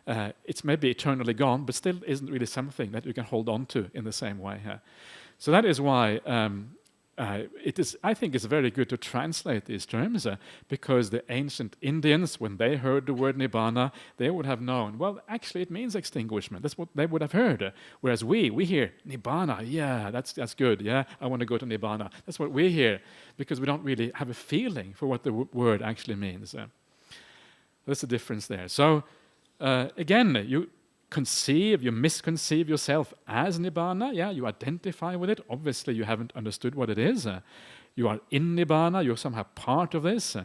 A: It's maybe eternally gone, but still isn't really something that you can hold on to in the same way. So that is why I think it's very good to translate these terms, because the ancient Indians, when they heard the word Nibbana, they would have known, well, actually it means extinguishment. That's what they would have heard. Whereas we hear Nibbana, yeah, that's good, yeah, I want to go to Nibbana. That's what we hear, because we don't really have a feeling for what the word actually means. That's the difference there. So, again, you misconceive yourself as Nibbana, yeah, you identify with it. Obviously, you haven't understood what it is. You are in Nibbana, you're somehow part of this.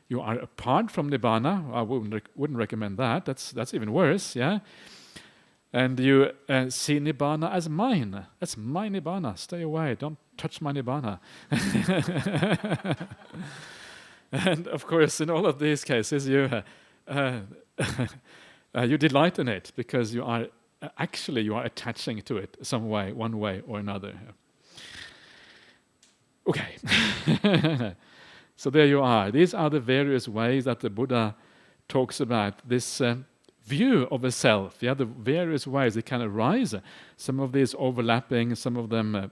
A: You are apart from Nibbana. I wouldn't recommend that. That's even worse, yeah. And you see Nibbana as mine. That's my Nibbana. Stay away. Don't touch my Nibbana. And of course, in all of these cases, you delight in it, because you are attaching to it some way, one way or another. Okay. So there you are. These are the various ways that the Buddha talks about this view of a self. Yeah, the various ways it can arise. Some of these overlapping, some of them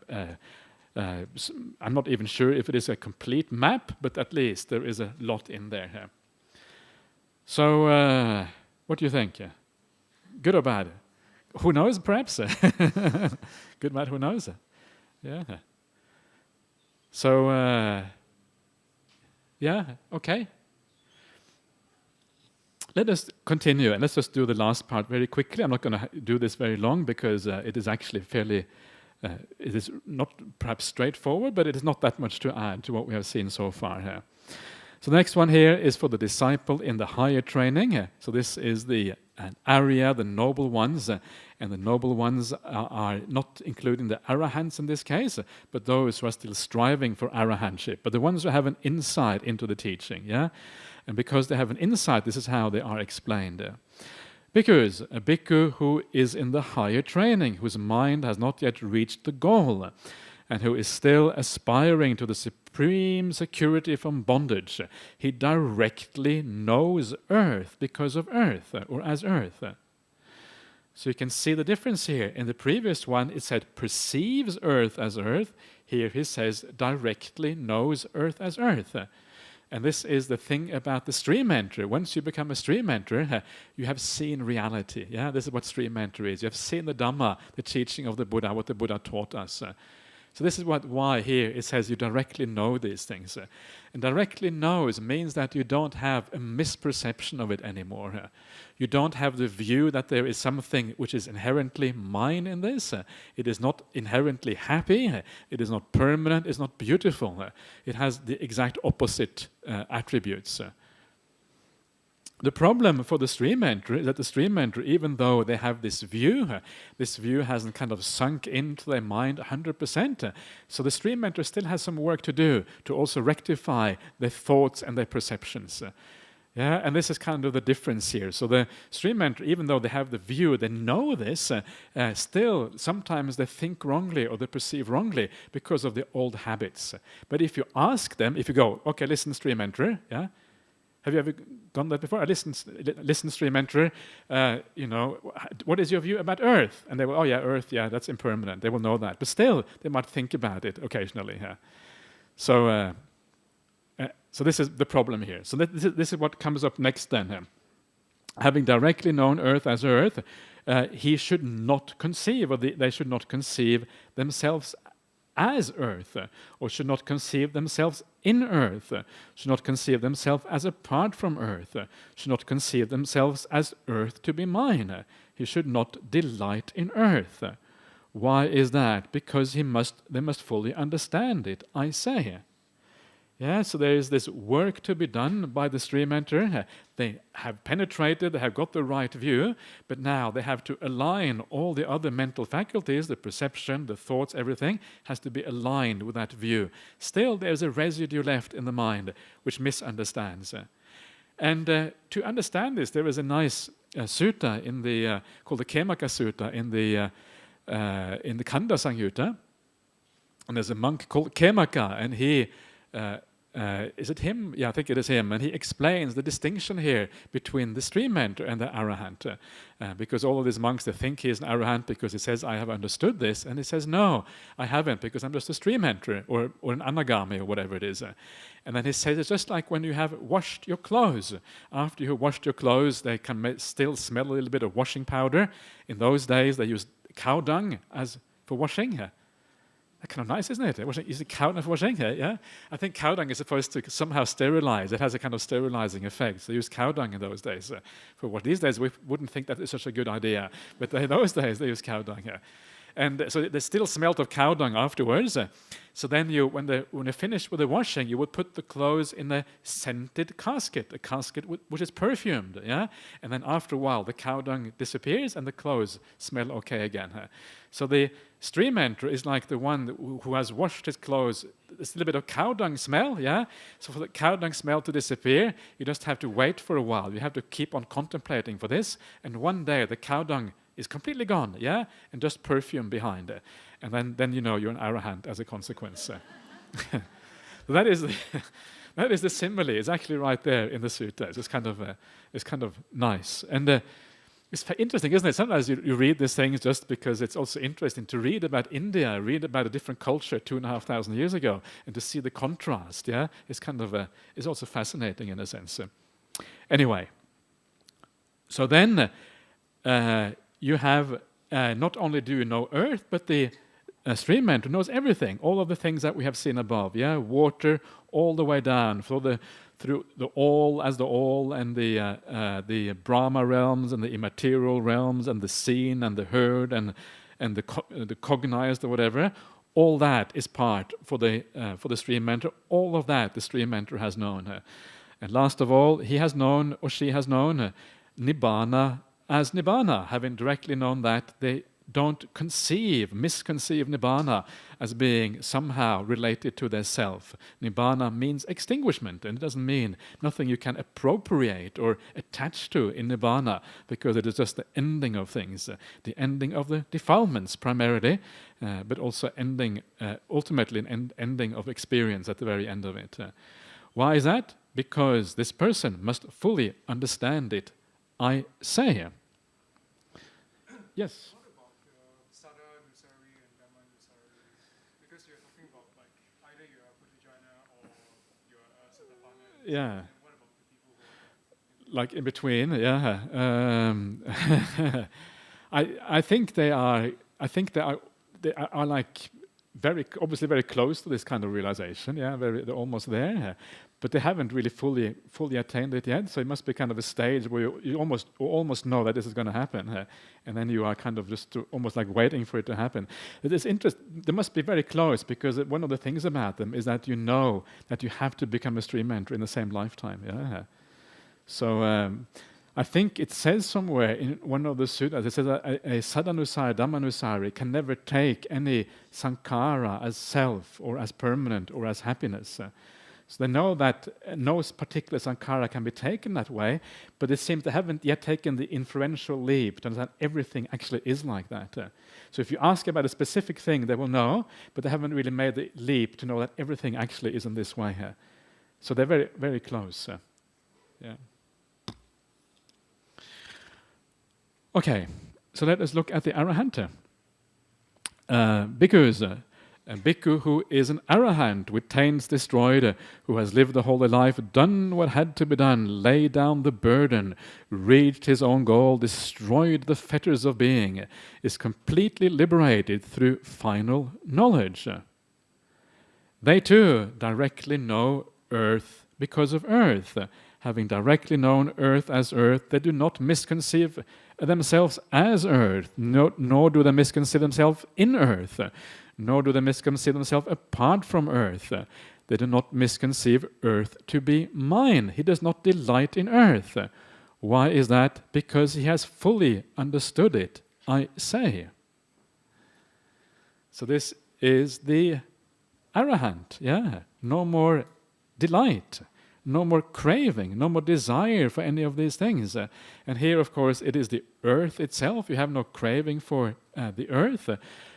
A: I'm not even sure if it is a complete map, but at least there is a lot in there. So what do you think? Good or bad? Who knows, perhaps? Good, bad, who knows? Yeah. So, yeah, okay. Let us continue, and let's just do the last part very quickly. I'm not going to do this very long, because it is actually fairly, it is not perhaps straightforward, but it is not that much to add to what we have seen so far here. So the next one here is for the disciple in the higher training. So this is the Arya, the noble ones, and the noble ones are not including the Arahants in this case, but those who are still striving for Arahantship, but the ones who have an insight into the teaching, yeah? And because they have an insight, this is how they are explained. Because a bhikkhu who is in the higher training, whose mind has not yet reached the goal, and who is still aspiring to the supreme security from bondage, he directly knows earth because of earth, or as earth. So you can see the difference here. In the previous one, it said perceives earth as earth. Here he says directly knows earth as earth. And this is the thing about the stream enterer. Once you become a stream enterer, you have seen reality. Yeah, this is what stream enterer is. You have seen the Dhamma, the teaching of the Buddha, what the Buddha taught us. So this is why here it says you directly know these things. And directly knows means that you don't have a misperception of it anymore. You don't have the view that there is something which is inherently mine in this. It is not inherently happy. It is not permanent. It's not beautiful. It has the exact opposite attributes. The problem for the stream enterer is that the stream enterer, even though they have this view hasn't kind of sunk into their mind 100%. So the stream enterer still has some work to do to also rectify their thoughts and their perceptions. Yeah, and this is kind of the difference here. So the stream enterer, even though they have the view, they know this, still sometimes they think wrongly or they perceive wrongly because of the old habits. But if you ask them, if you go, okay, listen, stream enterer, yeah, have you ever done that before? Listen, stream enterer, what is your view about Earth? And they will, oh yeah, Earth, yeah, that's impermanent. They will know that. But still, they might think about it occasionally. Yeah. So this is the problem here. So this is what comes up next then. Having directly known Earth as Earth, he should not conceive, or they should not conceive themselves as earth, or should not conceive themselves in earth, should not conceive themselves as apart from earth, should not conceive themselves as earth to be mine. He should not delight in earth. Why is that? Because they must fully understand it, I say. Yeah, so there is this work to be done by the stream enter. They have penetrated, they have got the right view, but now they have to align all the other mental faculties, the perception, the thoughts, everything has to be aligned with that view. Still, there's a residue left in the mind which misunderstands. And to understand this, there is a nice sutta in the called the Khemaka Sutta in the Kanda Samyutta. And there's a monk called Khemaka, and he is it him? Yeah, I think it is him. And he explains the distinction here between the stream enter and the Arahant. Because all of these monks, they think he is an Arahant because he says, I have understood this. And he says, no, I haven't, because I'm just a stream enter or an anagami or whatever it is. And then he says, it's just like when you have washed your clothes. After you have washed your clothes, they can still smell a little bit of washing powder. In those days, they used cow dung for washing. Kind of nice, isn't it? Is it cow dung for washing? Yeah, I think cow dung is supposed to somehow sterilize. It has a kind of sterilizing effect. So they used cow dung in those days for what these days we wouldn't think that is such a good idea. But in those days they used cow dung. And so they still smelled of cow dung afterwards. So then when they finished with the washing, you would put the clothes in a scented casket, a casket which is perfumed. Yeah, and then after a while the cow dung disappears and the clothes smell okay again. So the stream enter is like the one who has washed his clothes. There's a little bit of cow dung smell, yeah? So for the cow dung smell to disappear, you just have to wait for a while. You have to keep on contemplating for this, and one day the cow dung is completely gone, yeah? And just perfume behind it. And then you know you're an Arahant as a consequence. So that is the simile. It's actually right there in the sutta. It's kind of nice. And it's interesting, isn't it? Sometimes you read these things just because it's also interesting to read about India, read about a different culture 2,500 years ago, and to see the contrast. Yeah, it's it's also fascinating in a sense. Anyway, so then you have not only do you know earth, but the stream enter knows everything, all of the things that we have seen above. Yeah, water all the way down through the all as the all, and the Brahma realms and the immaterial realms and the seen and the heard and the cognized or whatever. All that is part for the stream enter. All of that the stream enter has known. And last of all, he has known or she has known Nibbana as Nibbana, having directly known that they don't misconceive Nibbana as being somehow related to their self. Nibbana means extinguishment, and it doesn't mean nothing you can appropriate or attach to in Nibbana, because it is just the ending of things, the ending of the defilements primarily, but also ultimately an ending of experience at the very end of it. Why is that? Because this person must fully understand it, I say. Yes? Yeah, like in between. Yeah, I think they are. I think they are like obviously very close to this kind of realization. Yeah, they're almost there, but they haven't really fully attained it yet. So it must be kind of a stage where you almost know that this is going to happen, and then you are kind of just almost like waiting for it to happen. It is interesting. They must be very close, because one of the things about them is that you know that you have to become a stream enter in the same lifetime. Yeah. So I think it says somewhere in one of the suttas, it says that a sadhanusari, dhammanusari can never take any sankhara as self or as permanent or as happiness. So they know that no particular sankhara can be taken that way, but it seems they haven't yet taken the inferential leap to understand everything actually is like that. So if you ask about a specific thing, they will know, but they haven't really made the leap to know that everything actually is in this way here. So they're very, very close. Yeah. Okay, so let us look at the Arahanta. Bhikkhus. A bhikkhu who is an Arahant, with taints destroyed, who has lived a holy life, done what had to be done, laid down the burden, reached his own goal, destroyed the fetters of being, is completely liberated through final knowledge. They too directly know earth because of earth. Having directly known earth as earth, they do not misconceive themselves as earth, nor do they misconceive themselves in earth, nor do they misconceive themselves apart from earth. They do not misconceive earth to be mine. He does not delight in earth. Why is that? Because he has fully understood it, I say. So this is the Arahant, yeah. No more delight, no more craving, no more desire for any of these things. And here, of course, it is the earth itself. You have no craving for the earth.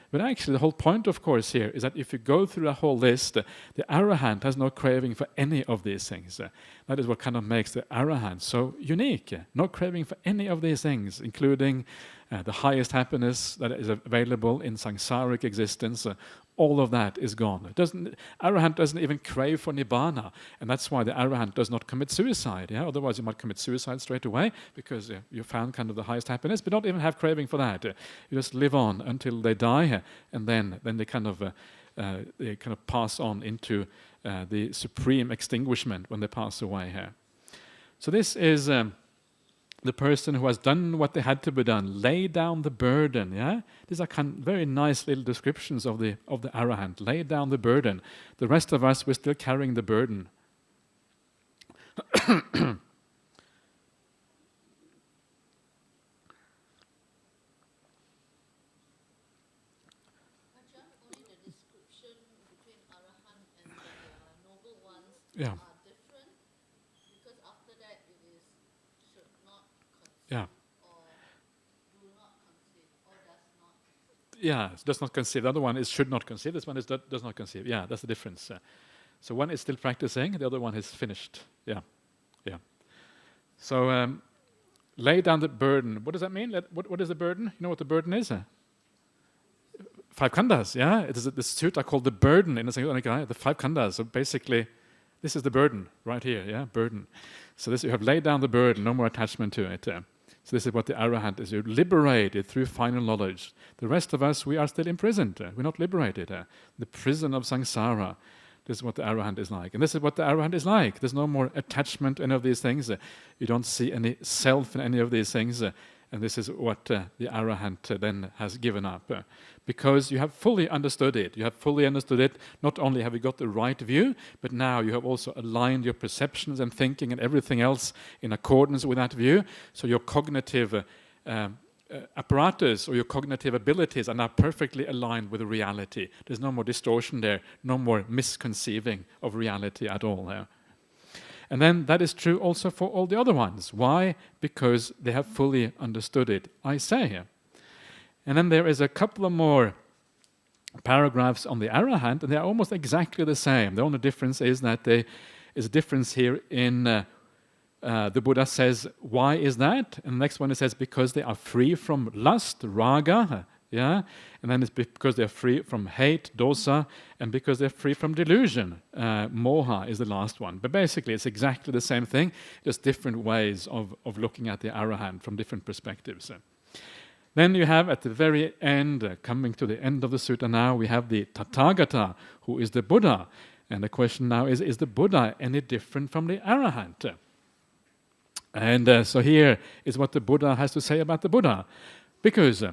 A: But actually, the whole point, of course, here is that if you go through the whole list, the Arahant has no craving for any of these things. That is what kind of makes the Arahant so unique. No craving for any of these things, including the highest happiness that is available in samsaric existence. All of that is gone. Arahant doesn't even crave for Nibbana, and that's why the Arahant does not commit suicide. Yeah? Otherwise, you might commit suicide straight away because you found kind of the highest happiness, but not even have craving for that. You just live on until they die, and then they kind of pass on into the supreme extinguishment when they pass away here. So this is the person who has done what they had to be done, lay down the burden. Yeah, these are very nice little descriptions of the Arahant. Lay down the burden. The rest of us, we're still carrying the burden. Yeah.
B: Different because after that it is should not conceive
A: Yeah.
B: or do not conceive or does not.
A: Yeah, it does not conceive. The other one is should not conceive. This one is does not conceive. Yeah, that's the difference. So one is still practicing. The other one is finished. Yeah, yeah. So lay down the burden. What does that mean? What is the burden? You know what the burden is? 5 khandhas. Yeah, it is the sutta called the burden in the Nikaya. The 5 khandhas. So basically, this is the burden right here, yeah, burden. So this you have laid down the burden, no more attachment to it. So this is what the Arahant is. You're liberated through final knowledge. The rest of us, we are still imprisoned. We're not liberated. The prison of samsara. This is what the Arahant is like. And this is what the Arahant is like. There's no more attachment to any of these things. You don't see any self in any of these things. And this is what the Arahant then has given up. Because you have fully understood it. You have fully understood it. Not only have you got the right view, but now you have also aligned your perceptions and thinking and everything else in accordance with that view. So your cognitive apparatus or your cognitive abilities are now perfectly aligned with the reality. There's no more distortion there, no more misconceiving of reality at all there. And then that is true also for all the other ones. Why? Because they have fully understood it, I say. And then there is a couple of more paragraphs on the Arahant, and they are almost exactly the same. The only difference is that there is a difference here in the Buddha says, why is that? And the next one it says, because they are free from lust, raga, yeah? And then it's because they're free from hate, dosa, and because they're free from delusion. Moha is the last one. But basically it's exactly the same thing, just different ways of looking at the Arahant from different perspectives. Then you have at the very end, coming to the end of the sutta now, we have the Tathagata, who is the Buddha. And the question now is the Buddha any different from the Arahant? And so here is what the Buddha has to say about the Buddha. Because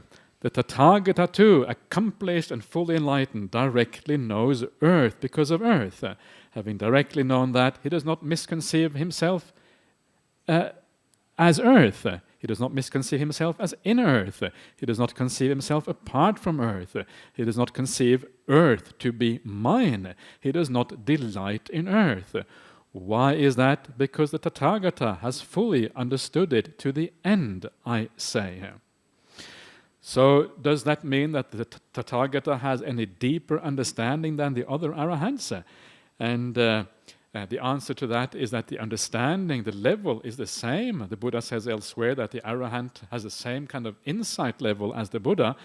A: the Tathagata too, accomplished and fully enlightened, directly knows earth because of earth. Having directly known that, he does not misconceive himself as earth. He does not misconceive himself as in earth. He does not conceive himself apart from earth. He does not conceive earth to be mine. He does not delight in earth. Why is that? Because the Tathagata has fully understood it to the end, I say. So does that mean that the Tathagata has any deeper understanding than the other Arahants? And the answer to that is that the understanding, the level is the same. The Buddha says elsewhere that the Arahant has the same kind of insight level as the Buddha.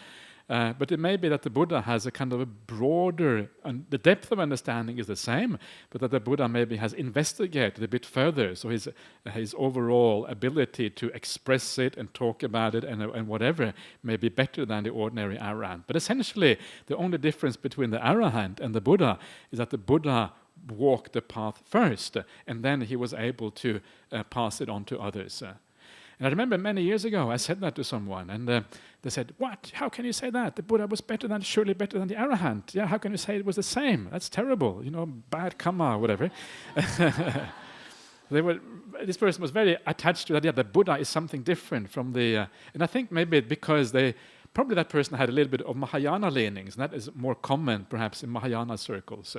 A: But it may be that the Buddha has a kind of a broader, and the depth of understanding is the same, but that the Buddha maybe has investigated a bit further, so his overall ability to express it and talk about it and whatever may be better than the ordinary Arahant. But essentially, the only difference between the Arahant and the Buddha is that the Buddha walked the path first, and then he was able to pass it on to others. And I remember many years ago I said that to someone, and they said, "What? How can you say that? The Buddha was surely better than the Arahant. Yeah, how can you say it was the same? That's terrible. Bad karma, or whatever." This person was very attached to the idea that Buddha is something different from the... and I think maybe because probably that person had a little bit of Mahayana leanings, and that is more common perhaps in Mahayana circles.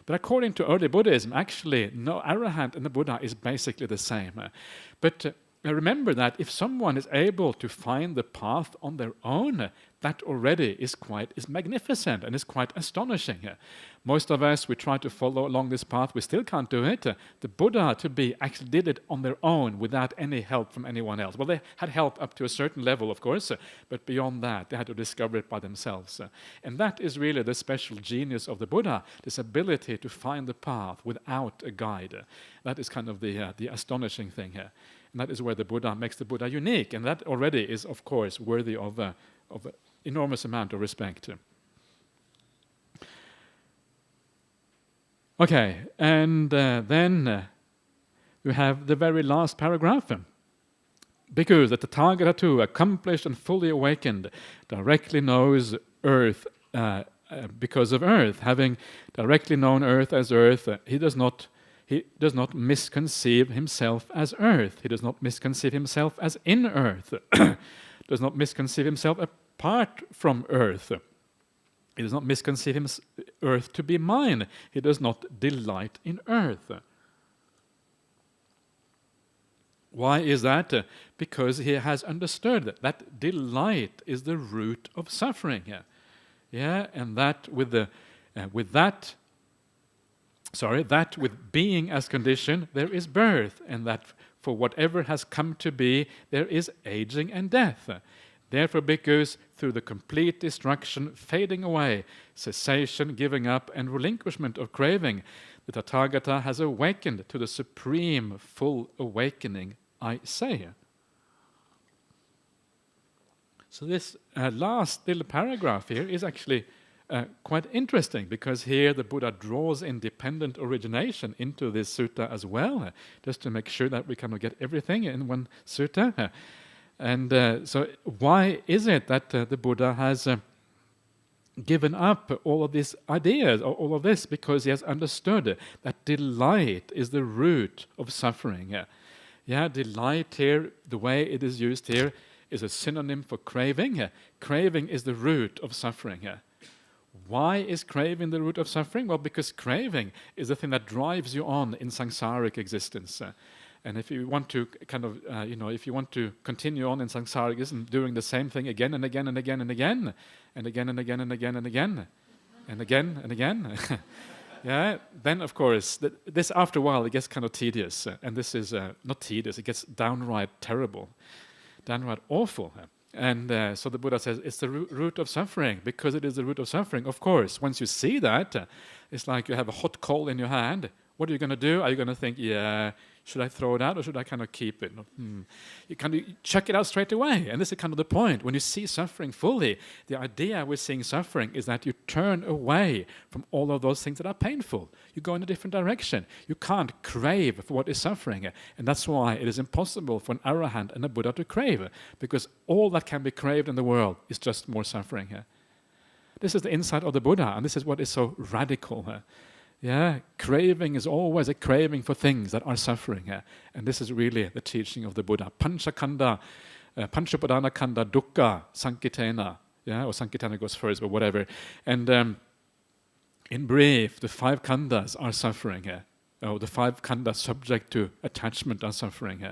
A: But according to early Buddhism, actually, no, Arahant and the Buddha is basically the same. But remember that if someone is able to find the path on their own, that already is magnificent and is quite astonishing. Most of us, we try to follow along this path, we still can't do it. The Buddha actually did it on their own without any help from anyone else. Well, they had help up to a certain level, of course, but beyond that, they had to discover it by themselves. And that is really the special genius of the Buddha, this ability to find the path without a guide. That is kind of the astonishing thing here. And that is where the Buddha makes the Buddha unique, and that already is, of course, worthy of an enormous amount of respect. Okay, and then we have the very last paragraph. Because the Tathagata too, accomplished and fully awakened, directly knows earth because of earth. Having directly known earth as earth, he does not misconceive himself as earth. He does not misconceive himself as in earth. Does not misconceive himself apart from earth. He does not misconceive earth to be mine. He does not delight in earth. Why is that? Because he has understood that delight is the root of suffering. Yeah, and that with being as condition, there is birth, and that for whatever has come to be, there is aging and death. Therefore, bhikkhus, through the complete destruction, fading away, cessation, giving up, and relinquishment of craving, the Tathagata has awakened to the supreme full awakening, I say. So this last little paragraph here is actually quite interesting, because here the Buddha draws independent origination into this sutta as well, just to make sure that we kind of get everything in one sutta. And so why is it that the Buddha has given up all of these ideas, all of this? Because he has understood that delight is the root of suffering. Yeah, delight here, the way it is used here, is a synonym for craving. Craving is the root of suffering. Why is craving the root of suffering? Well, because craving is the thing that drives you on in samsaric existence. And if you want to if you want to continue on in samsaric existence, doing the same thing again and again and again and again, and again and again and again and again, and again and again, yeah, then of course, this after a while it gets kind of tedious. And this is not tedious, it gets downright terrible, downright awful. And so the Buddha says it's the root of suffering. Because it is the root of suffering, of course, once you see that, it's like you have a hot coal in your hand. What are you going to do? Are you going to think, yeah, should I throw it out or should I kind of keep it? You kind of chuck it out straight away. And this is kind of the point. When you see suffering fully, the idea with seeing suffering is that you turn away from all of those things that are painful. You go in a different direction. You can't crave for what is suffering. And that's why it is impossible for an Arahant and a Buddha to crave, because all that can be craved in the world is just more suffering. This is the insight of the Buddha, and this is what is so radical. Yeah, craving is always a craving for things that are suffering. And this is really the teaching of the Buddha. Panchapadana kanda dukkha sankitena. Yeah, or sankitena goes first, but whatever. And in brief, the 5 khandhas are suffering. The 5 khandhas subject to attachment are suffering.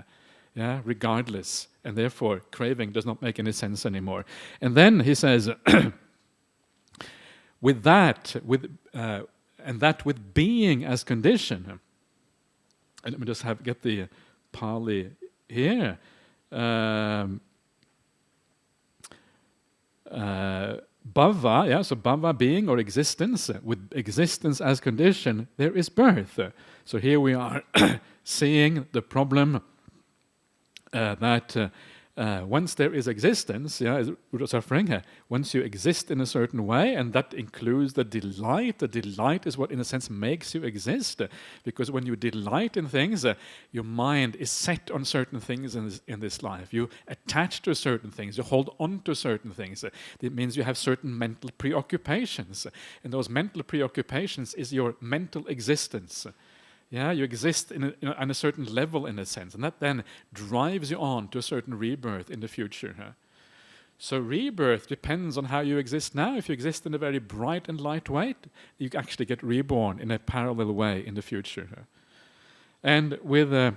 A: Yeah, regardless. And therefore, craving does not make any sense anymore. And then he says, with being as condition. And let me just get the Pali here. Bhava, so bhava, being or existence. With existence as condition, there is birth. So here we are seeing the problem that once there is existence, is suffering, once you exist in a certain way, and that includes the delight is what in a sense makes you exist, because when you delight in things, your mind is set on certain things in this life. You attach to certain things, you hold on to certain things. It means you have certain mental preoccupations, and those mental preoccupations is your mental existence. You exist on a certain level in a sense, and that then drives you on to a certain rebirth in the future. So rebirth depends on how you exist now. If you exist in a very bright and light way, you actually get reborn in a parallel way in the future. And with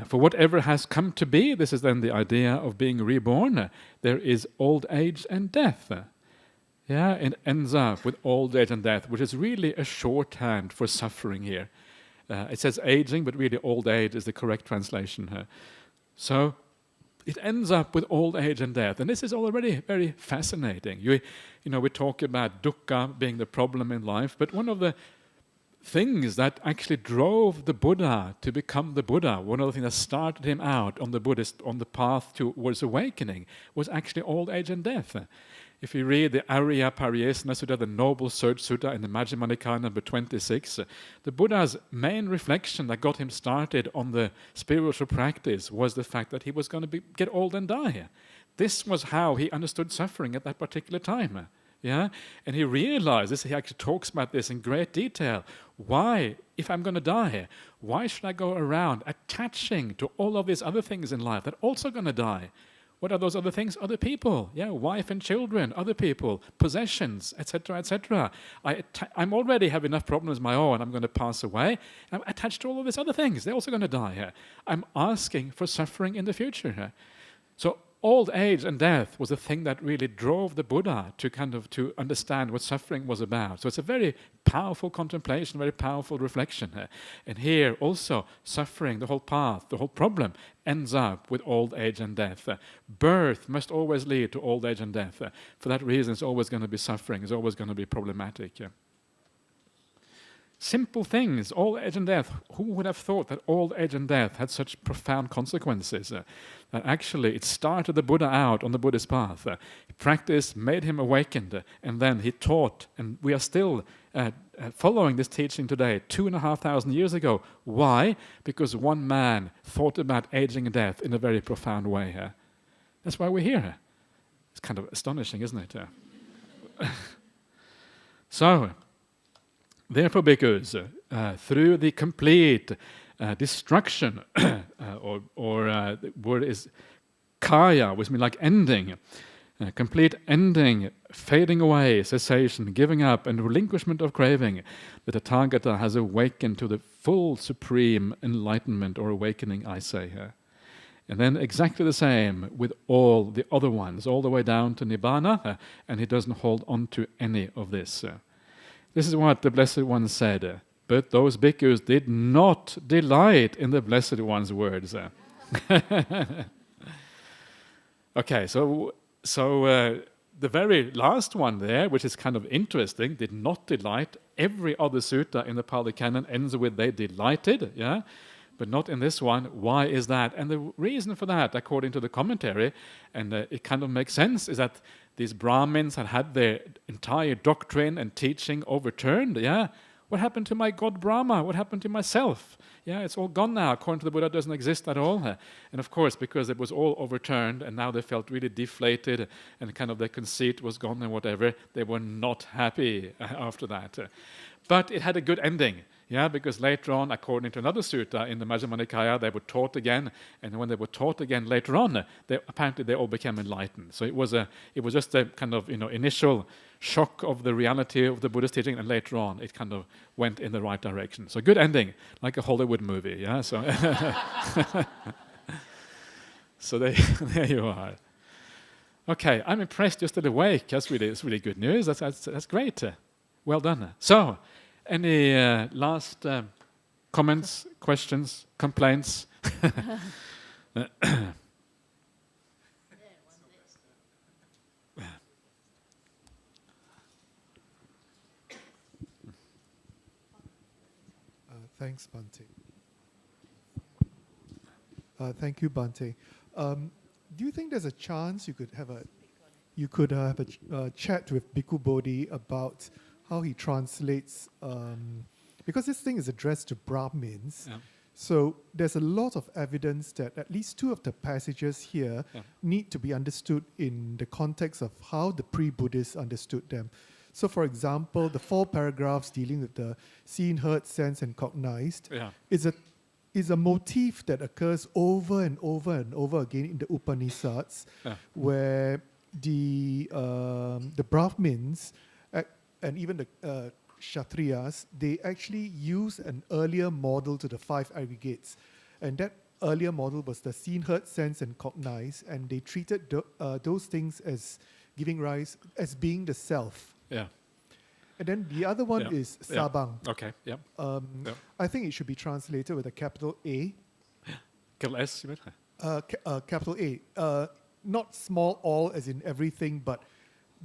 A: for whatever has come to be, this is then the idea of being reborn, there is old age and death. It ends up with old age and death, which is really a shorthand for suffering here. It says aging, but really old age is the correct translation. So it ends up with old age and death. And this is already very fascinating. We talk about dukkha being the problem in life, but one of the things that actually drove the Buddha to become the Buddha, one of the things that started him out on the path towards awakening, was actually old age and death. If you read the Mulapariyaya Sutta, the Noble Search Sutta in the Majjhima Nikaya number 26, the Buddha's main reflection that got him started on the spiritual practice was the fact that he was going to get old and die. This was how he understood suffering at that particular time. And he realized this, he actually talks about this in great detail. Why, if I'm going to die, why should I go around attaching to all of these other things in life that are also going to die? What are those other things? Other people, wife and children, other people, possessions, etc., etc. I'm already have enough problems of my own. I'm going to pass away. I'm attached to all of these other things. They're also going to die. I'm asking for suffering in the future. So old age and death was the thing that really drove the Buddha to understand what suffering was about. So it's a very powerful contemplation, very powerful reflection. And here also, suffering, the whole path, the whole problem, ends up with old age and death. Birth must always lead to old age and death. For that reason, it's always going to be suffering, it's always going to be problematic. Simple things, old age and death. Who would have thought that old age and death had such profound consequences? That actually it started the Buddha out on the Buddhist path. Practice made him awakened, and then he taught, and we are still following this teaching today, 2,500 years ago. Why? Because one man thought about aging and death in a very profound way. That's why we're here. It's kind of astonishing, isn't it? So, therefore, bhikkhus, through the complete destruction, or the word is kaya, which means like ending, complete ending, fading away, cessation, giving up, and relinquishment of craving, the Tathagata has awakened to the full supreme enlightenment or awakening, I say here. And then exactly the same with all the other ones, all the way down to Nibbana, and he doesn't hold on to any of this. This is what the Blessed One said. But those bhikkhus did not delight in the Blessed One's words. Okay, so the very last one there, which is kind of interesting, did not delight. Every other sutta in the Pali Canon ends with they delighted, but not in this one. Why is that? And the reason for that, according to the commentary, and it kind of makes sense, is that these Brahmins had their entire doctrine and teaching overturned. What happened to my God Brahma? What happened to myself? It's all gone now. According to the Buddha, it doesn't exist at all. And of course, because it was all overturned, and now they felt really deflated, and kind of their conceit was gone and whatever, they were not happy after that. But it had a good ending. Because later on, according to another sutta in the Majjhima Nikaya, they were taught again, and when they were taught again later on, apparently they all became enlightened. So it was just a kind of initial shock of the reality of the Buddhist teaching, and later on it kind of went in the right direction. So good ending, like a Hollywood movie. So so there you are. Okay, I'm impressed you're still awake. It's really good news. That's great. Well done. So. Any last comments, questions, complaints?
C: Thanks, Bhante. Thank you, Bhante. Do you think there's a chance you could have a chat with Bhikkhu Bodhi about how he translates, because this thing is addressed to Brahmins.
A: Yeah.
C: So there's a lot of evidence that at least two of the passages here need to be understood in the context of how the pre-Buddhists understood them. So, for example, the 4 paragraphs dealing with the seen, heard, sensed, and cognized is a motif that occurs over and over and over again in the Upanishads, where the Brahmins and even the Kshatriyas, they actually use an earlier model to the 5 aggregates. And that earlier model was the seen, heard, sensed, and cognized, and they treated those things as giving rise, as being the self.
A: Yeah.
C: And then the other one is sabang.
A: Okay, yeah.
C: I think it should be translated with a capital A.
A: Capital S, you mean?
C: Capital A. Not small all as in everything, but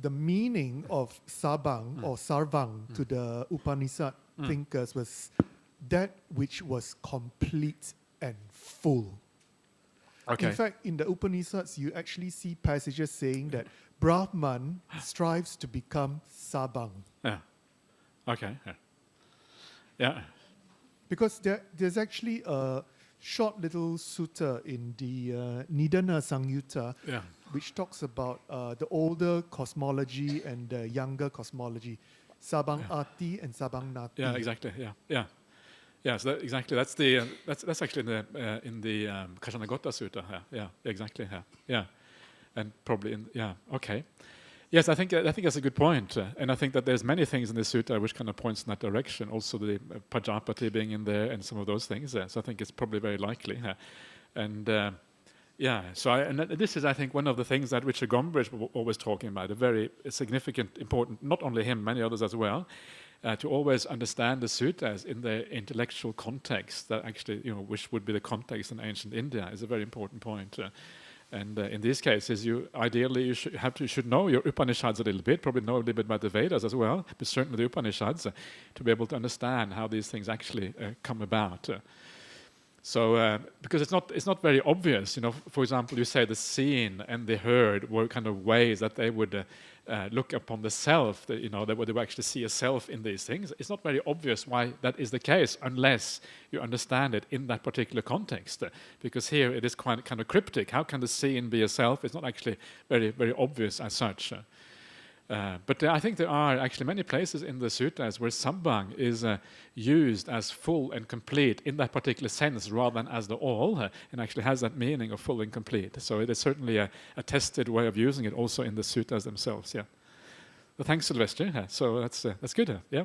C: the meaning of sabang or sarvang to the Upanishad thinkers was that which was complete and full.
A: Okay.
C: In fact, in the Upanishads, you actually see passages saying that Brahman strives to become sabang.
A: Yeah. Okay. Yeah. Yeah.
C: Because there's actually a short little sutta in the Nibbana Samyutta, which talks about the older cosmology and the younger cosmology, Sabang Ati and Sabang Nati.
A: Yeah, exactly. Yeah, yeah, yeah. So exactly. That's the that's actually in the Kashanagota Sutta. Yeah, exactly. Yeah, and probably okay. Yes, I think that's a good point, and I think that there's many things in the sutta which kind of points in that direction. Also, the Pajapati being in there, and some of those things. So I think it's probably very likely. And so this is, I think, one of the things that Richard Gombrich was always talking about. A very significant, important, not only him, many others as well, to always understand the suttas in their intellectual context. That actually, which would be the context in ancient India, is a very important point. And in these cases, you should know your Upanishads a little bit, probably know a little bit about the Vedas as well, but certainly the Upanishads to be able to understand how these things actually come about. So because it's not very obvious, for example, you say the seen and the heard were kind of ways that they would look upon the self, that they would actually see a self in these things. It's not very obvious why that is the case unless you understand it in that particular context, because here it is kind of cryptic. How can the seen be a self? It's not actually very, very obvious as such. But I think there are actually many places in the suttas where sabang is used as full and complete in that particular sense rather than as the all, and actually has that meaning of full and complete. So it is certainly a tested way of using it also in the suttas themselves. Yeah. Well, thanks, Sylvester. So that's good. Yeah.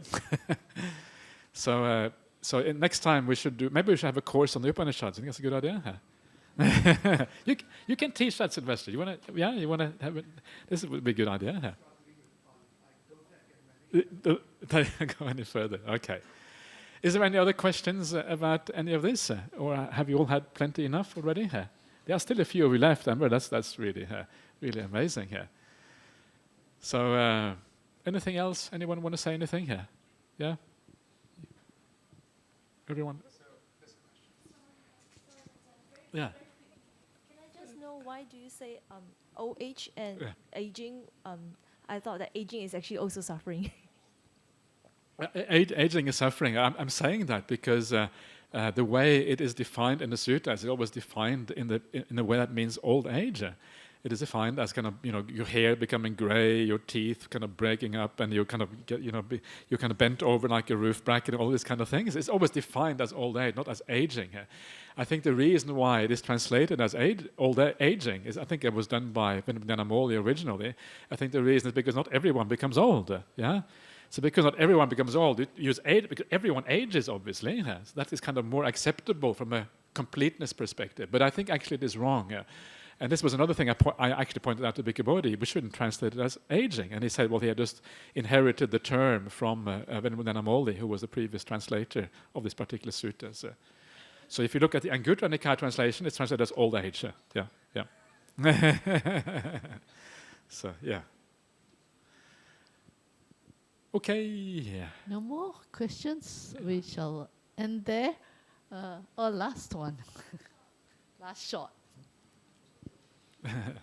A: So next time maybe we should have a course on the Upanishads. I think that's a good idea. You can teach that, Sylvester. You want to have it? This would be a good idea. Go any further? Okay. Is there any other questions about any of this, or have you all had plenty enough already? There are still a few of you left, Amber. That's really really amazing here. So, anything else? Anyone want to say anything here? Yeah. Everyone. Yeah.
D: Can I just know why do you say old age and aging? I thought that aging is actually also suffering.
A: Aging is suffering. I'm saying that because the way it is defined in the suttas is always defined in a way that means old age. It is defined as kind of your hair becoming grey, your teeth kind of breaking up, and you kind of get you're kind of bent over like a roof bracket, all these kind of things. It's always defined as old age, not as aging. I think the reason why it is translated as aging is, I think it was done by Nibbana originally. I think the reason is because not everyone becomes old. Yeah. So because not everyone becomes old, you use age because everyone ages, obviously. So that is kind of more acceptable from a completeness perspective. But I think actually it is wrong. And this was another thing I actually pointed out to Bhikkhu Bodhi. We shouldn't translate it as aging. And he said, well, he had just inherited the term from Venerable who was the previous translator of this particular sutta. So if you look at the Anguttara Nikaya translation, it's translated as old age. Yeah. So, yeah. Okay.
B: No more questions. We shall And there, last one, last shot.
E: I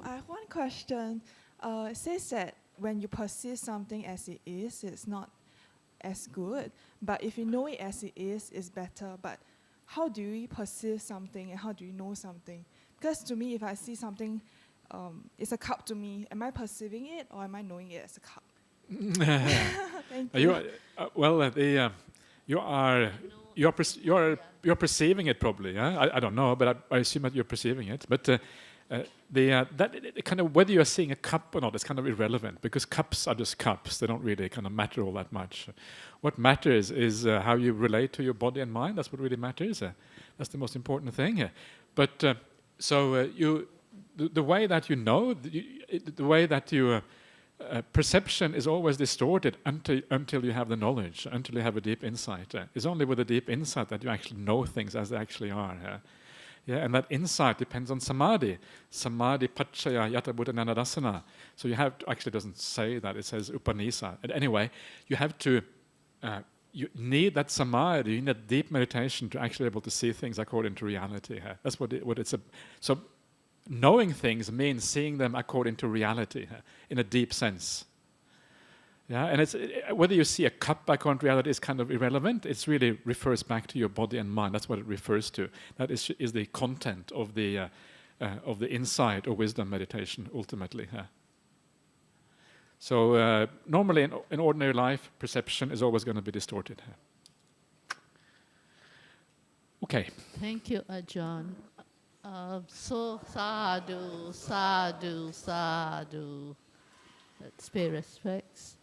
E: have one question. It says that when you perceive something as it is, it's not as good. But if you know it as it is, it's better. But how do you perceive something and how do you know something? Because to me, if I see something, it's a cup to me. Am I perceiving it or am I knowing it as a cup? Thank you.
A: You're perceiving it probably. I don't know, but I assume that you're perceiving it. But that kind of whether you're seeing a cup or not is kind of irrelevant, because cups are just cups. They don't really kind of matter all that much. What matters is how you relate to your body and mind. That's what really matters. That's the most important thing. But the way that you know, the way that you perception is always distorted until you have the knowledge, until you have a deep insight. It's only with a deep insight that you actually know things as they actually are. And that insight depends on samadhi. Samadhi pacchaya yata buddha nanadasana. So you have to, actually doesn't say that, it says upanisa. And anyway, you have to, you need that samadhi, you need that deep meditation to actually be able to see things according to reality. That's what it's. So knowing things means seeing them according to reality, in a deep sense. And it's whether you see a cup according to reality is kind of irrelevant. It really refers back to your body and mind. That's what it refers to. That is the content of the insight or wisdom meditation ultimately. So normally in ordinary life, perception is always going to be distorted. Okay.
B: Thank you, Ajahn. So sadhu, sadhu, sadhu. Let's pay respects.